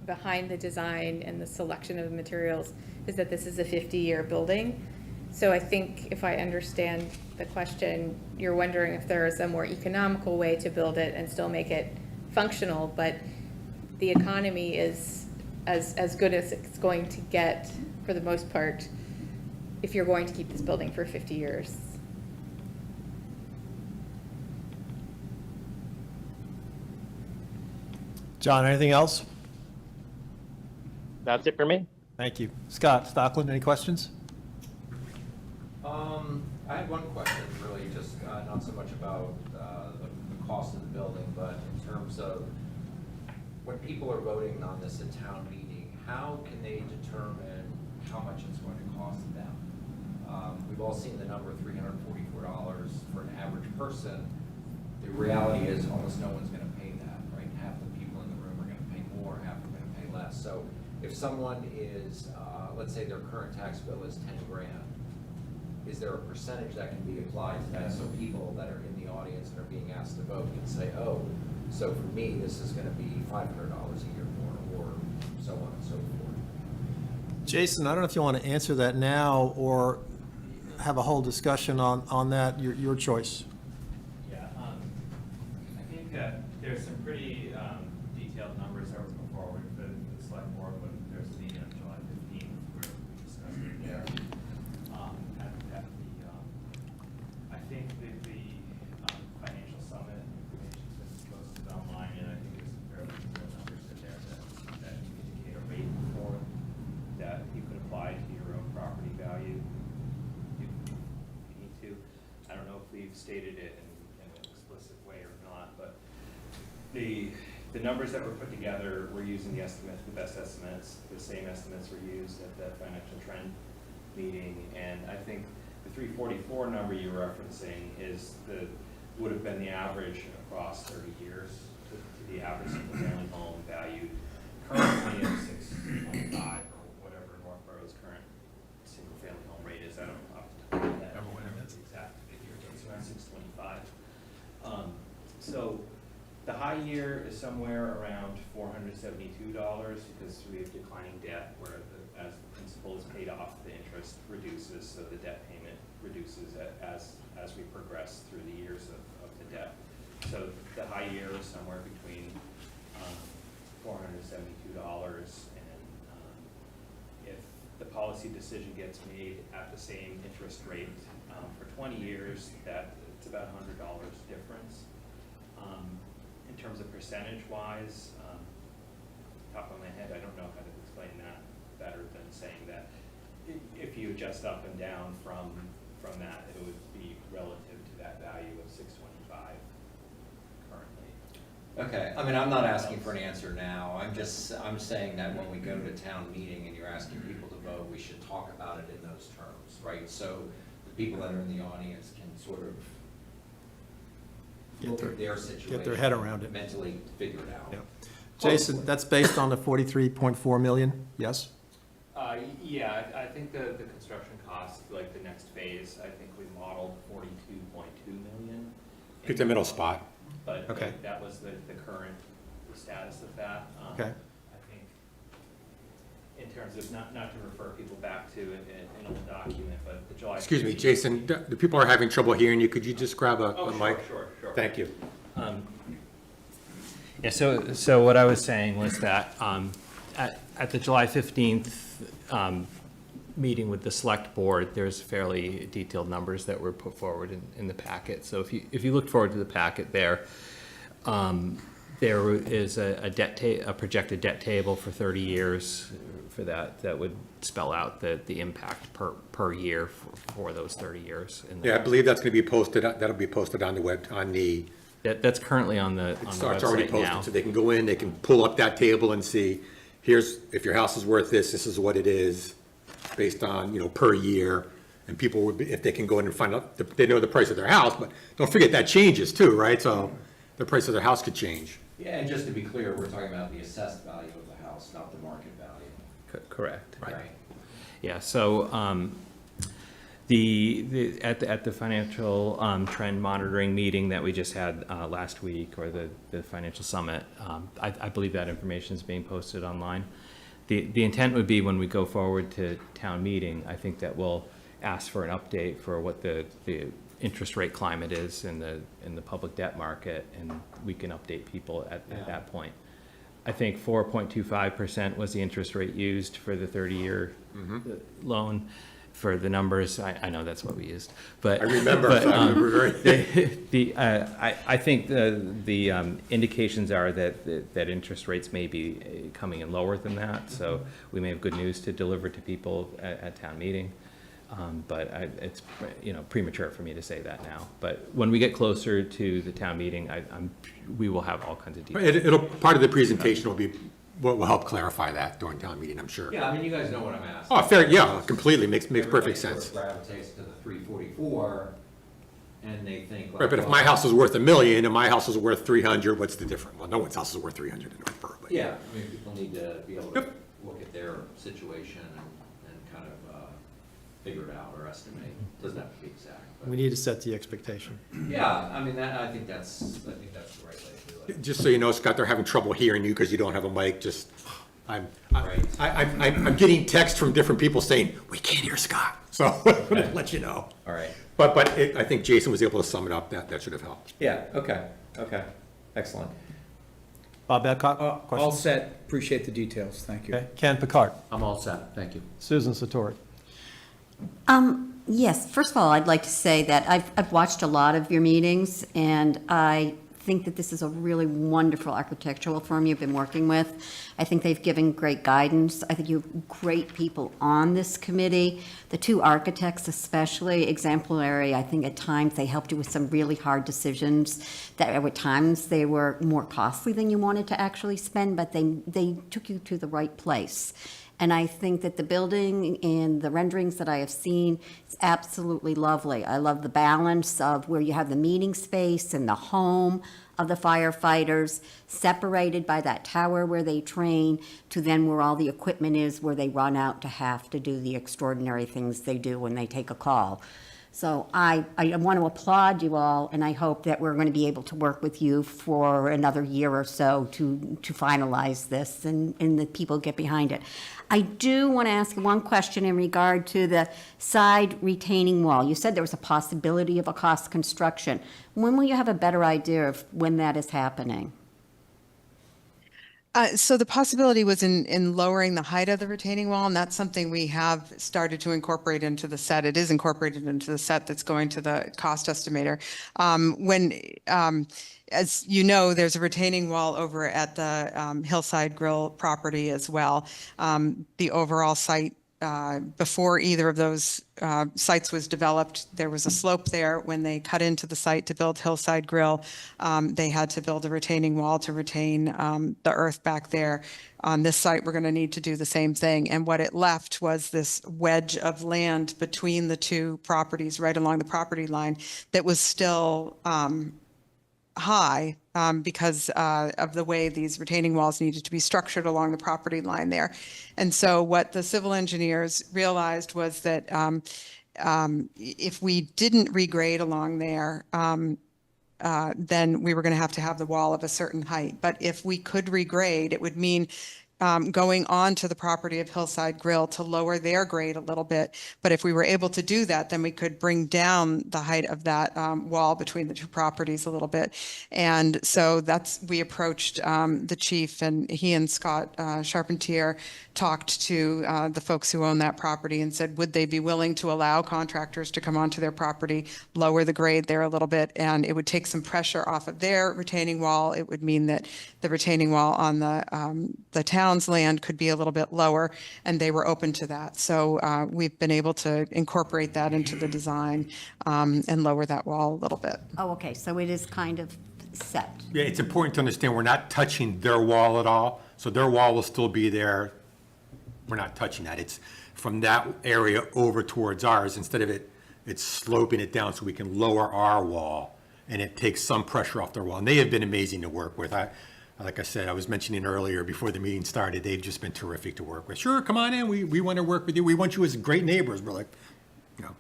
behind the design and the selection of the materials is that this is a 50-year building. So I think if I understand the question, you're wondering if there is a more economical way to build it and still make it functional, but the economy is as good as it's going to get for the most part if you're going to keep this building for 50 years. John, anything else? That's it for me. Thank you. Scott Stockland, any questions? I had one question, really, just not so much about the cost of the building, but in terms of when people are voting on this at town meeting, how can they determine how much it's going to cost them? We've all seen the number $344 for an average person. The reality is almost no one's going to pay that, right? Half the people in the room are going to pay more, half are going to pay less. So if someone is, let's say their current tax bill is 10 grand, is there a percentage that can be applied to that so people that are in the audience and are being asked to vote can say, oh, so for me, this is going to be $500 a year more, or so on and so forth? Jason, I don't know if you want to answer that now or have a whole discussion on that, your choice. Yeah, I think there's some pretty detailed numbers that were put forward for the select board when there's a meeting on July 15th where we discussed it there. I think that the financial summit information has been posted online, and I think there's some fairly detailed numbers in there that indicate a rate for that you could apply to your own property value if you need to. I don't know if we've stated it in an explicit way or not, but the numbers that were put together, we're using the estimates, the best estimates. The same estimates were used at the financial trend meeting, and I think the 344 number you're referencing would have been the average across 30 years to the average single-family home valued currently at 6.5 or whatever Northborough's current single-family home rate is. I don't know off the top of my head the exact figure, but it's around 625. So the high year is somewhere around $472 because we have declining debt where as the principal is paid off, the interest reduces, so the debt payment reduces as we progress through the years of the debt. So the high year is somewhere between $472, and if the policy decision gets made at the same interest rate for 20 years, it's about $100 difference. in terms of percentage-wise, top of my head, I don't know how to explain that better than saying that if you adjust up and down from that, it would be relative to that value of 625 currently. Okay, I mean, I'm not asking for an answer now. I'm saying that when we go to town meeting and you're asking people to vote, we should talk about it in those terms, right? So the people that are in the audience can sort of look at their situation. Get their head around it. Mentally figure it out. Yeah. Jason, that's based on the 43.4 million, yes? Yeah, I think the construction cost, like the next phase, I think we modeled 42.2 million. Pick the middle spot. But Okay. that was the current status of that. Okay. I think in terms of, not to refer people back to an old document, but the July. Excuse me, 15th Jason, the people are having trouble hearing you. Could you just grab a Oh, mic? sure. Thank you. Yeah, so what I was saying was that at the July 15th meeting with the select board, there's fairly detailed numbers that were put forward in the packet. So if you look forward to the packet there is a projected debt table for 30 years for that would spell out the impact per year for those 30 years. Yeah, I believe that's going to be posted, that'll be posted on the web, on the, That's currently on the it's already website posted, now. so they can go in, they can pull up that table and see, here's, if your house is worth this, this is what it is, based on, per year. And people would be, if they can go in and find out, they know the price of their house, but don't forget that changes too, right? So the price of their house could change. Yeah, and just to be clear, we're talking about the assessed value of the house, not the market value. Correct. Right. Yeah, so at the financial trend monitoring meeting that we just had last week, or the financial summit, I believe that information is being posted online. The intent would be when we go forward to town meeting, I think that we'll ask for an update for what the interest rate climate is in the public debt market, and we can update people at that point. I think 4.25% was the interest rate used for the 30-year loan. For the numbers, I know that's what we used, but I remember. I think the indications are that interest rates may be coming in lower than that. So we may have good news to deliver to people at town meeting. But it's premature for me to say that now. But when we get closer to the town meeting, we will have all kinds of details. Part of the presentation will help clarify that during town meeting, I'm sure. Yeah, I mean, you guys know what I'm asking. Oh, fair, yeah, completely, makes perfect sense. Everybody sort of gravitates to the 344, and they think like. Right, but if my house is worth $1 million and my house is worth 300, what's the difference? Well, no one's house is worth 300 in Northborough, but. Yeah, I mean, people need to be able to look at their situation and kind of figure it out or estimate. Doesn't have to be exact. But We need to set the expectation. yeah, I mean, I think that's the right way to do it. Just so you know, Scott, they're having trouble hearing you because you don't have a mic, just, I'm Right. getting text from different people saying, we can't hear Scott, so, let you know. All right. But I think Jason was able to sum it up, that should have helped. Yeah, okay, excellent. Bob Adcock, All questions? set. Appreciate the details. Thank you. Okay, Ken Picard, I'm all set, thank you. Susan Satori. Yes, first of all, I'd like to say that I've watched a lot of your meetings, and I think that this is a really wonderful architectural firm you've been working with. I think they've given great guidance. I think you have great people on this committee. The two architects especially, exemplary. I think at times they helped you with some really hard decisions that at times they were more costly than you wanted to actually spend, but they took you to the right place. And I think that the building and the renderings that I have seen, it's absolutely lovely. I love the balance of where you have the meeting space and the home of the firefighters, separated by that tower where they train, to then where all the equipment is, where they run out to have to do the extraordinary things they do when they take a call. So I want to applaud you all, and I hope that we're going to be able to work with you for another year or so to finalize this and the people get behind it. I do want to ask one question in regard to the side retaining wall. You said there was a possibility of a cost construction. When will you have a better idea of when that is happening? So the possibility was in lowering the height of the retaining wall, and that's something we have started to incorporate into the set. It is incorporated into the set that's going to the cost estimator. As you know, there's a retaining wall over at the Hillside Grill property as well. The overall site before either of those sites was developed, there was a slope there. When they cut into the site to build Hillside Grill, they had to build a retaining wall to retain the earth back there. On this site, we're going to need to do the same thing. And what it left was this wedge of land between the two properties, right along the property line, that was still high because of the way these retaining walls needed to be structured along the property line there. And so what the civil engineers realized was that if we didn't regrade along there, then we were going to have the wall of a certain height. But if we could regrade, it would mean going on to the property of Hillside Grill to lower their grade a little bit. But if we were able to do that, then we could bring down the height of that wall between the two properties a little bit. And so we approached the chief, and he and Scott Charpentier talked to the folks who own that property and said, would they be willing to allow contractors to come onto their property, lower the grade there a little bit, and it would take some pressure off of their retaining wall. It would mean that the retaining wall on the town's land could be a little bit lower, and they were open to that. So we've been able to incorporate that into the design and lower that wall a little bit. Oh, okay, so it is kind of set. Yeah, it's important to understand we're not touching their wall at all, so their wall will still be there. We're not touching that. It's from that area over towards ours. Instead of it's sloping it down so we can lower our wall, and it takes some pressure off their wall. And they have been amazing to work with. Like I said, I was mentioning earlier before the meeting started, they've just been terrific to work with. Sure, come on in. We want to work with you. We want you as great neighbors. We're like, you know,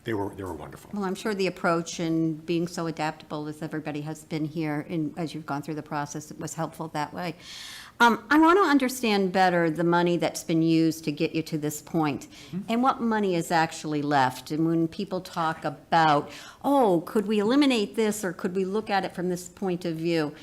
they were wonderful. Well, I'm sure the approach and being so adaptable as everybody has been here, and as you've gone through the process, it was helpful that way. I want to understand better the money that's been used to get you to this point, and what money is actually left. And when people talk about, oh, could we eliminate this, or could we look at it from this point of view,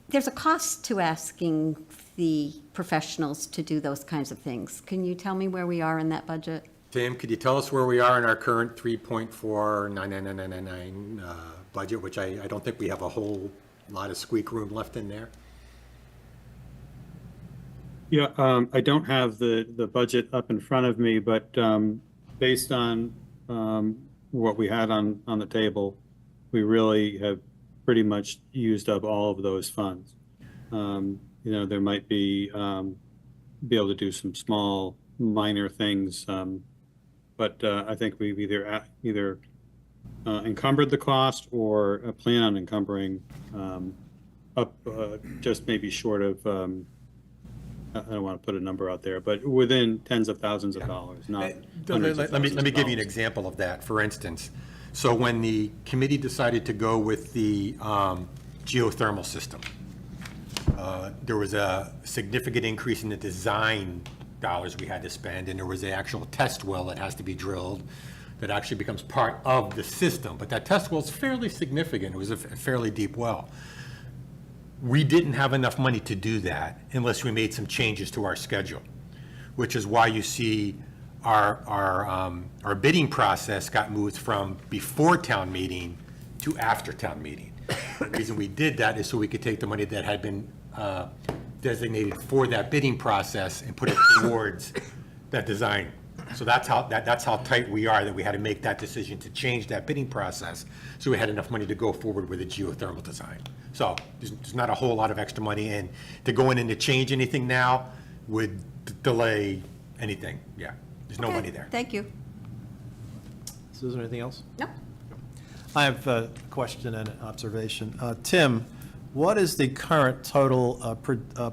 there's a cost to asking the professionals to do those kinds of things. Can you tell me where we are in that budget? Tim, could you tell us where we are in our current 3.49999 budget, which I don't think we have a whole lot of squeak room left in there? Yeah, I don't have the budget up in front of me, but based on what we had on the table, we really have pretty much used up all of those funds. You know, there might be able to do some small, minor things, but I think we've either encumbered the cost or plan on encumbering up just maybe short of. I don't want to put a number out there, but within tens of thousands of dollars, not hundreds of Let me thousands of give you an dollars. example of that. For instance, so when the committee decided to go with the geothermal system, there was a significant increase in the design dollars we had to spend, and there was an actual test well that has to be drilled that actually becomes part of the system. But that test well is fairly significant. It was a fairly deep well. We didn't have enough money to do that unless we made some changes to our schedule, which is why you see our bidding process got moved from before town meeting to after town meeting. The reason we did that is so we could take the money that had been designated for that bidding process and put it towards that design. So that's how tight we are, that we had to make that decision to change that bidding process, so we had enough money to go forward with a geothermal design. So there's not a whole lot of extra money, and to go in and to change anything now would delay anything. Yeah, there's no Okay, money there. Thank you. Susan, anything else? No? I have a question and an observation. Tim, what is the current total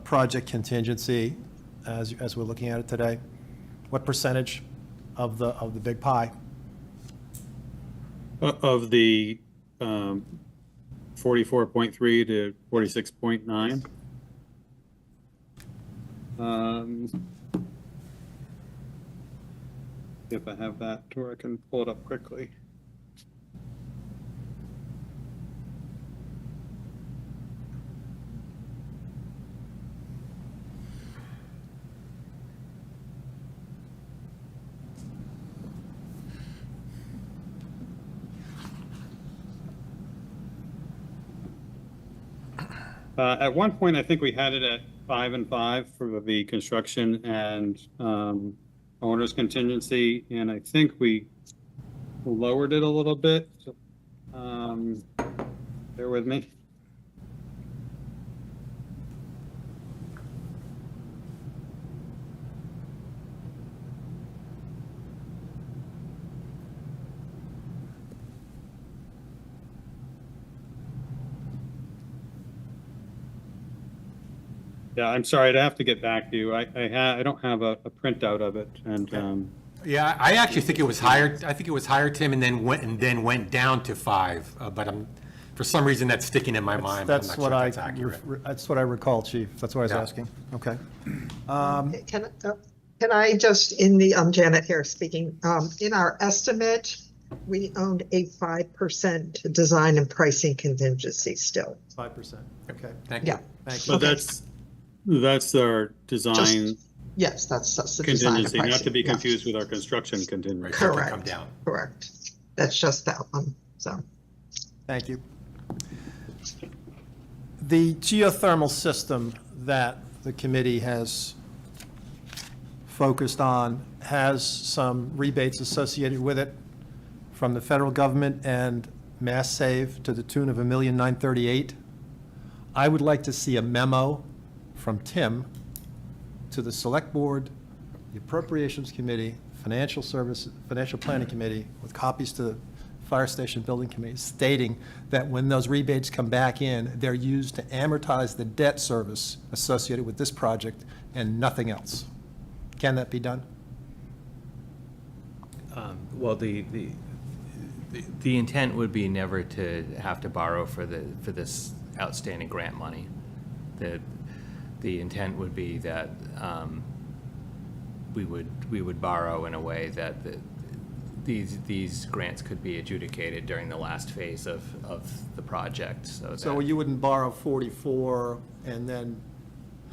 project contingency as we're looking at it today? What percentage of the big pie? Of the 44.3 to 46.9. If I have that, or I can pull it up quickly. At one point, I think we had it at 5 and 5 for the construction and owner's contingency, and I think we lowered it a little bit. Bear with me. Yeah, I'm sorry, I'd have to get back to you. I don't have a printout of it, and Yeah, I actually think it was higher. I think it was higher, Tim, and then went down to 5. But for some reason that's sticking in my mind. But I'm That's not what sure I, if that's accurate. that's what I recall, Chief. That's what I was Yeah. asking. Okay. Can I just, in the, Janet here speaking, in our estimate, we owned a 5% design and pricing contingency still. 5%. Okay. Thank you. Yeah. Thank you. but that's our design Yes, that's the design and contingency, not to pricing, be yeah. confused with our construction contingency. Right, so it can Correct. come down. Correct. That's just that one, so. Thank you. The geothermal system that the committee has focused on has some rebates associated with it from the federal government and Mass Save to the tune of $1,938,000. I would like to see a memo from Tim to the Select Board, the Appropriations Committee, Financial Planning Committee, with copies to the Fire Station Building Committee, stating that when those rebates come back in, they're used to amortize the debt service associated with this project and nothing else. Can that be done? Well, the intent would be never to have to borrow for this outstanding grant money. The intent would be that we would borrow in a way that these grants could be adjudicated during the last phase of the project. So you wouldn't borrow 44 and then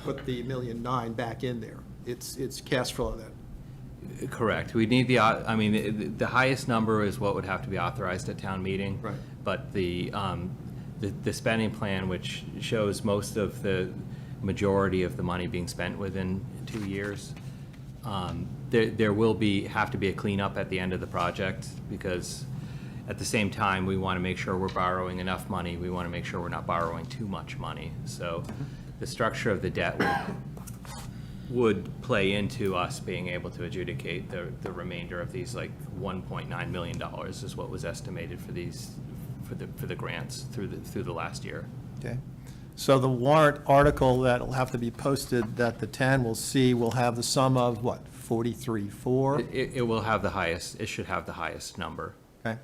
put the $1.9 million back in there? It's cash flow then? Correct. We need the highest number is what would have to be authorized at town meeting. Right. But the spending plan, which shows most of the majority of the money being spent within 2 years, there will have to be a cleanup at the end of the project, because at the same time, we want to make sure we're borrowing enough money. We want to make sure we're not borrowing too much money. So the structure of the debt would play into us being able to adjudicate the remainder of these, like $1.9 million is what was estimated for the grants through the last year. Okay. So the warrant article that will have to be posted that the town will see will have the sum of what, 43.4? It will have the highest, it should have the highest number. Okay.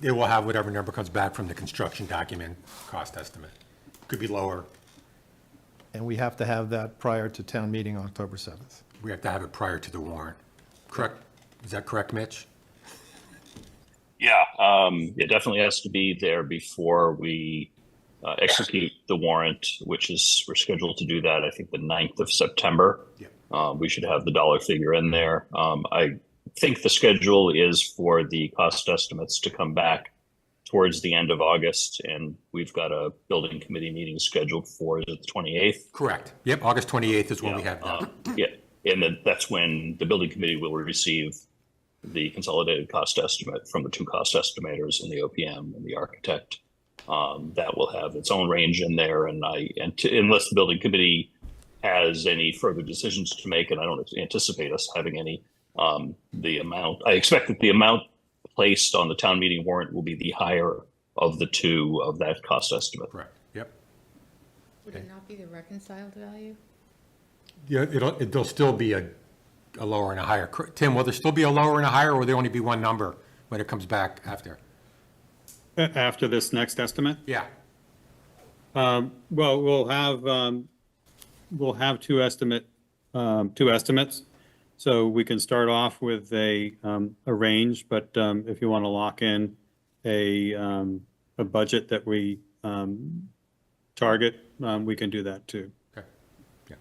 It will have whatever number comes back from the construction document cost estimate. Could be lower. And we have to have that prior to town meeting on October 7th. We have to have it prior to the warrant. Correct? Is that correct, Mitch? Yeah, it definitely has to be there before we execute the warrant, which we're scheduled to do that, I think, the 9th of September. Yeah. We should have the dollar figure in there. I think the schedule is for the cost estimates to come back towards the end of August, and we've got a building committee meeting scheduled for, is it the 28th? Correct. Yep, August 28th is when we have that. Yeah, and then that's when the building committee will receive the consolidated cost estimate from the two cost estimators and the OPM and the architect. That will have its own range in there, and unless the building committee has any further decisions to make, and I don't anticipate us having any, I expect that the amount placed on the town meeting warrant will be the higher of the two of that cost estimate. Correct. Yep. Would it not be the reconciled value? Yeah, there'll still be a lower and a higher. Tim, will there still be a lower and a higher, or will there only be one number when it comes back after? After this next estimate? Yeah. Well, we'll have two estimates. So we can start off with a range, but if you want to lock in a budget that we target, we can do that too. Okay. Yeah.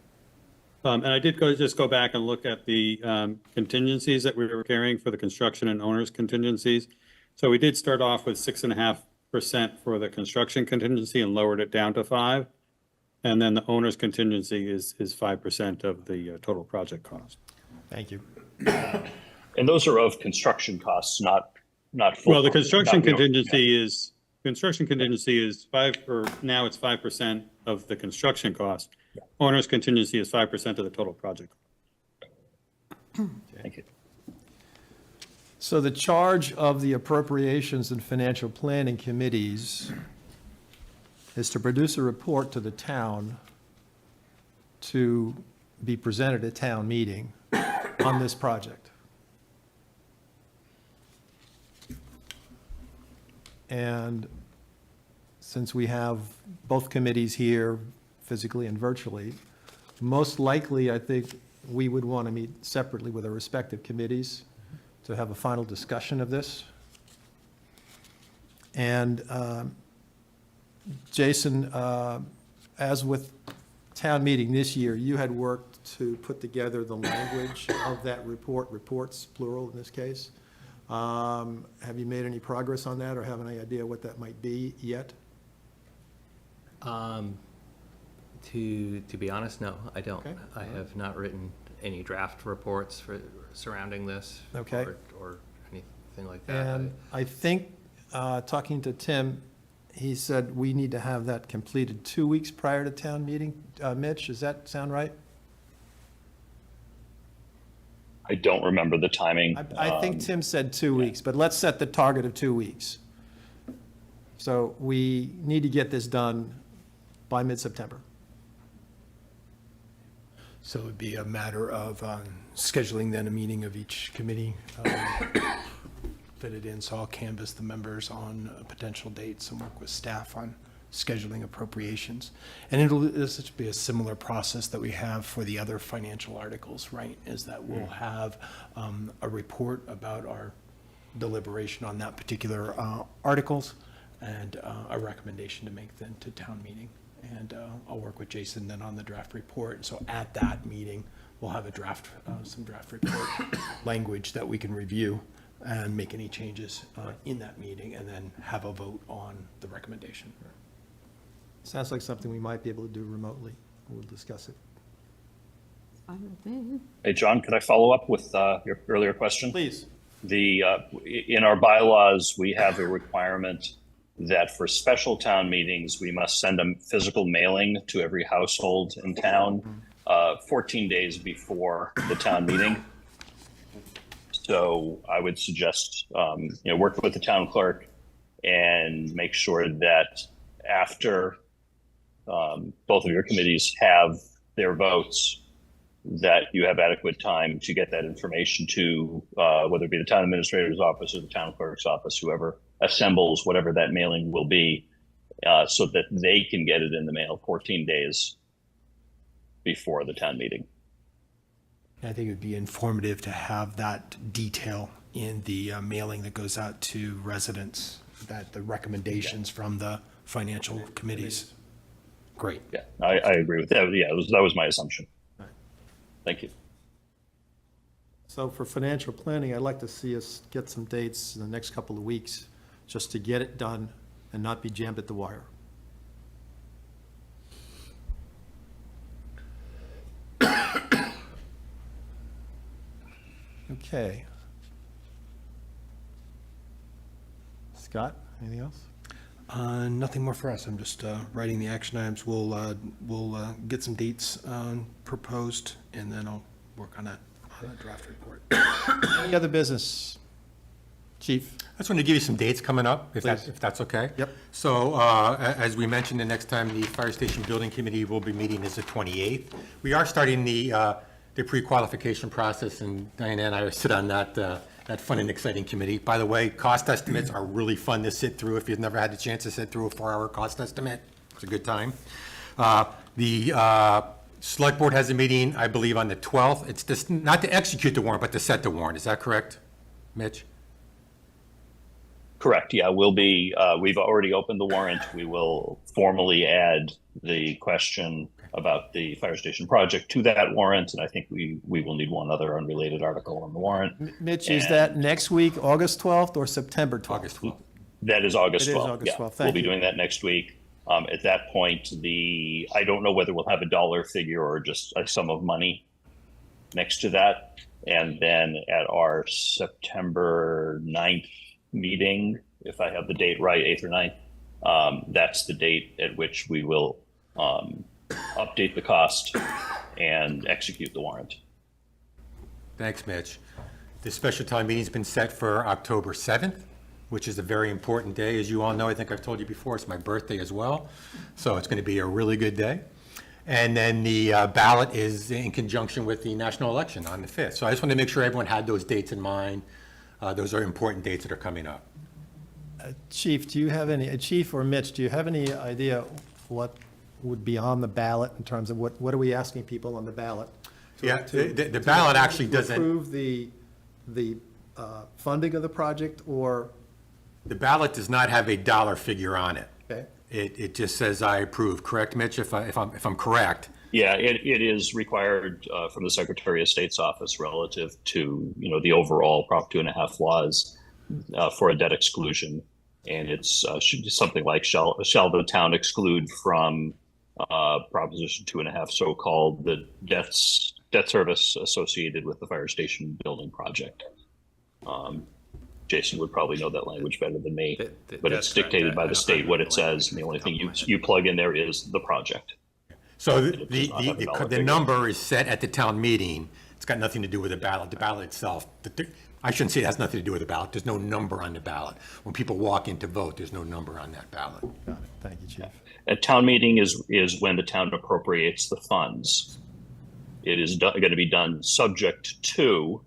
And I did just go back and look at the contingencies that we were carrying for the construction and owners contingencies. So we did start off with 6.5% for the construction contingency and lowered it down to 5%. And then the owner's contingency is 5% of the total project cost. Thank you. And those are of construction costs, not full. Well, the construction not, you know, contingency is, now it's 5% of the construction cost. Owner's contingency is 5% of the total project. Thank you. So the charge of the Appropriations and Financial Planning Committees is to produce a report to the town to be presented at town meeting on this project. And since we have both committees here physically and virtually, most likely, I think we would want to meet separately with our respective committees to have a final discussion of this. And Jason, as with town meeting this year, you had worked to put together the language of that report, reports, plural in this case. Have you made any progress on that or have any idea what that might be yet? To be honest, no, I don't. Okay. I have not written any draft reports surrounding this. Okay. Or anything like that. And I think, talking to Tim, he said we need to have that completed 2 weeks prior to town meeting. Mitch, does that sound right? I don't remember the timing. I think Tim said 2 weeks, but let's set the target of 2 weeks. So we need to get this done by mid-September. So it would be a matter of scheduling then a meeting of each committee, fit it in, so I'll canvass the members on potential dates and work with staff on scheduling appropriations. And this will be a similar process that we have for the other financial articles, right? Is that we'll have a report about our deliberation on that particular articles and a recommendation to make then to town meeting. And I'll work with Jason then on the draft report. So at that meeting, we'll have a draft, some draft report language that we can review and make any changes in that meeting and then have a vote on the recommendation. Sounds like something we might be able to do remotely. We'll discuss it. Fine with me. Hey, John, could I follow up with your earlier question? Please. In our bylaws, we have a requirement that for special town meetings, we must send a physical mailing to every household in town 14 days before the town meeting. So I would suggest, work with the town clerk and make sure that after both of your committees have their votes, that you have adequate time to get that information to whether it be the town administrator's office or the town clerk's office, whoever assembles whatever that mailing will be, so that they can get it in the mail 14 days before the town meeting. I think it would be informative to have that detail in the mailing that goes out to residents, that the recommendations from the financial committees. Great. Yeah, I agree with that. Yeah, that was my assumption. Thank you. So for financial planning, I'd like to see us get some dates in the next couple of weeks, just to get it done and not be jammed at the wire. Okay. Scott, anything else? Nothing more for us. I'm just writing the action items. We'll get some dates proposed, and then I'll work on a draft report. Any other business? Chief? I just wanted to give you some dates coming up, if that's okay. Yep. So as we mentioned, the next time the Fire Station Building Committee will be meeting is the 28th. We are starting the pre-qualification process, and Diana and I sit on that fun and exciting committee. By the way, cost estimates are really fun to sit through. If you've never had the chance to sit through a 4-hour cost estimate, it's a good time. The Select Board has a meeting, I believe, on the 12th. It's just not to execute the warrant, but to set the warrant. Is that correct, Mitch? Correct. Yeah, we'll be. We've already opened the warrant. We will formally add the question about the fire station project to that warrant, and I think we will need one other unrelated article on the warrant. Mitch, is that next week, August 12th or September 12th? August 12th. That is August It is 12th. August Yeah, 12th. we'll Thank be you. doing that next week. At that point, I don't know whether we'll have a dollar figure or just a sum of money next to that. And then at our September 9th meeting, if I have the date right, 8th or 9th, that's the date at which we will update the cost and execute the warrant. Thanks, Mitch. The special town meeting's been set for October 7th, which is a very important day. As you all know, I think I've told you before, it's my birthday as well. So it's going to be a really good day. And then the ballot is in conjunction with the national election on the 5th. So I just want to make sure everyone had those dates in mind. Those are important dates that are coming up. Chief, do you have any, Chief or Mitch, do you have any idea what would be on the ballot in terms of what are we asking people on the ballot? Yeah, the ballot actually doesn't. Approve the funding of the project, or? The ballot does not have a dollar figure on it. Okay. It just says I approve, correct, Mitch, if I'm correct? Yeah, it is required from the Secretary of State's office relative to, the overall Prop 2.5 laws for a debt exclusion. And it's something like, shall the town exclude from Proposition 2.5, so-called the debt service associated with the fire station building project. Jason would probably know that language better than me, but it's dictated by the state what it says, and the only thing you plug in there is the project. So the number is set at the town meeting. It's got nothing to do with the ballot. The ballot itself, I shouldn't say it has nothing to do with the ballot. There's no number on the ballot. When people walk in to vote, there's no number on that ballot. Got it. Thank you, Chief. A town meeting is when the town appropriates the funds. It is going to be done subject to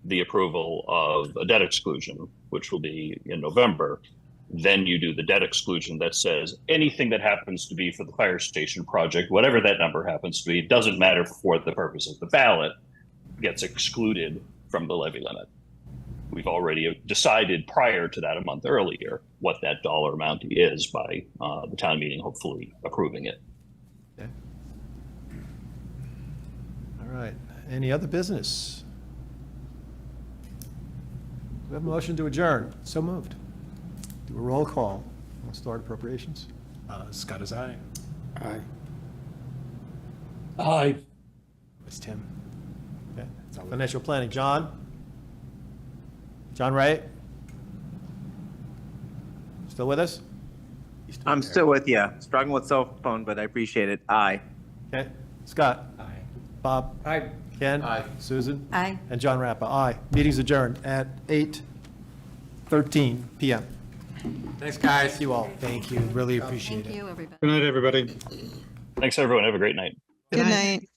the approval of a debt exclusion, which will be in November. Then you do the debt exclusion that says anything that happens to be for the fire station project, whatever that number happens to be, doesn't matter for the purpose of the ballot, gets excluded from the levy limit. We've already decided prior to that, a month earlier, what that dollar amount is by the town meeting hopefully approving it. Okay. All right. Any other business? We have a motion to adjourn. So moved. Do a roll call. We'll start appropriations. Scott is aye. Aye. Aye. It's Tim. Okay. Financial planning, John? John Wright? Still with us? I'm still with you. Struggling with cell phone, but I appreciate it. Aye. Okay. Scott? Aye. Bob? Aye. Ken? Aye. Susan? Aye. And John Rappa, aye. Meeting's adjourned at 8:13 PM. Thanks, guys. See you all. Thank you. Really appreciate it. Thank you, everybody. Good night, everybody. Thanks, everyone. Have a great night. Good night.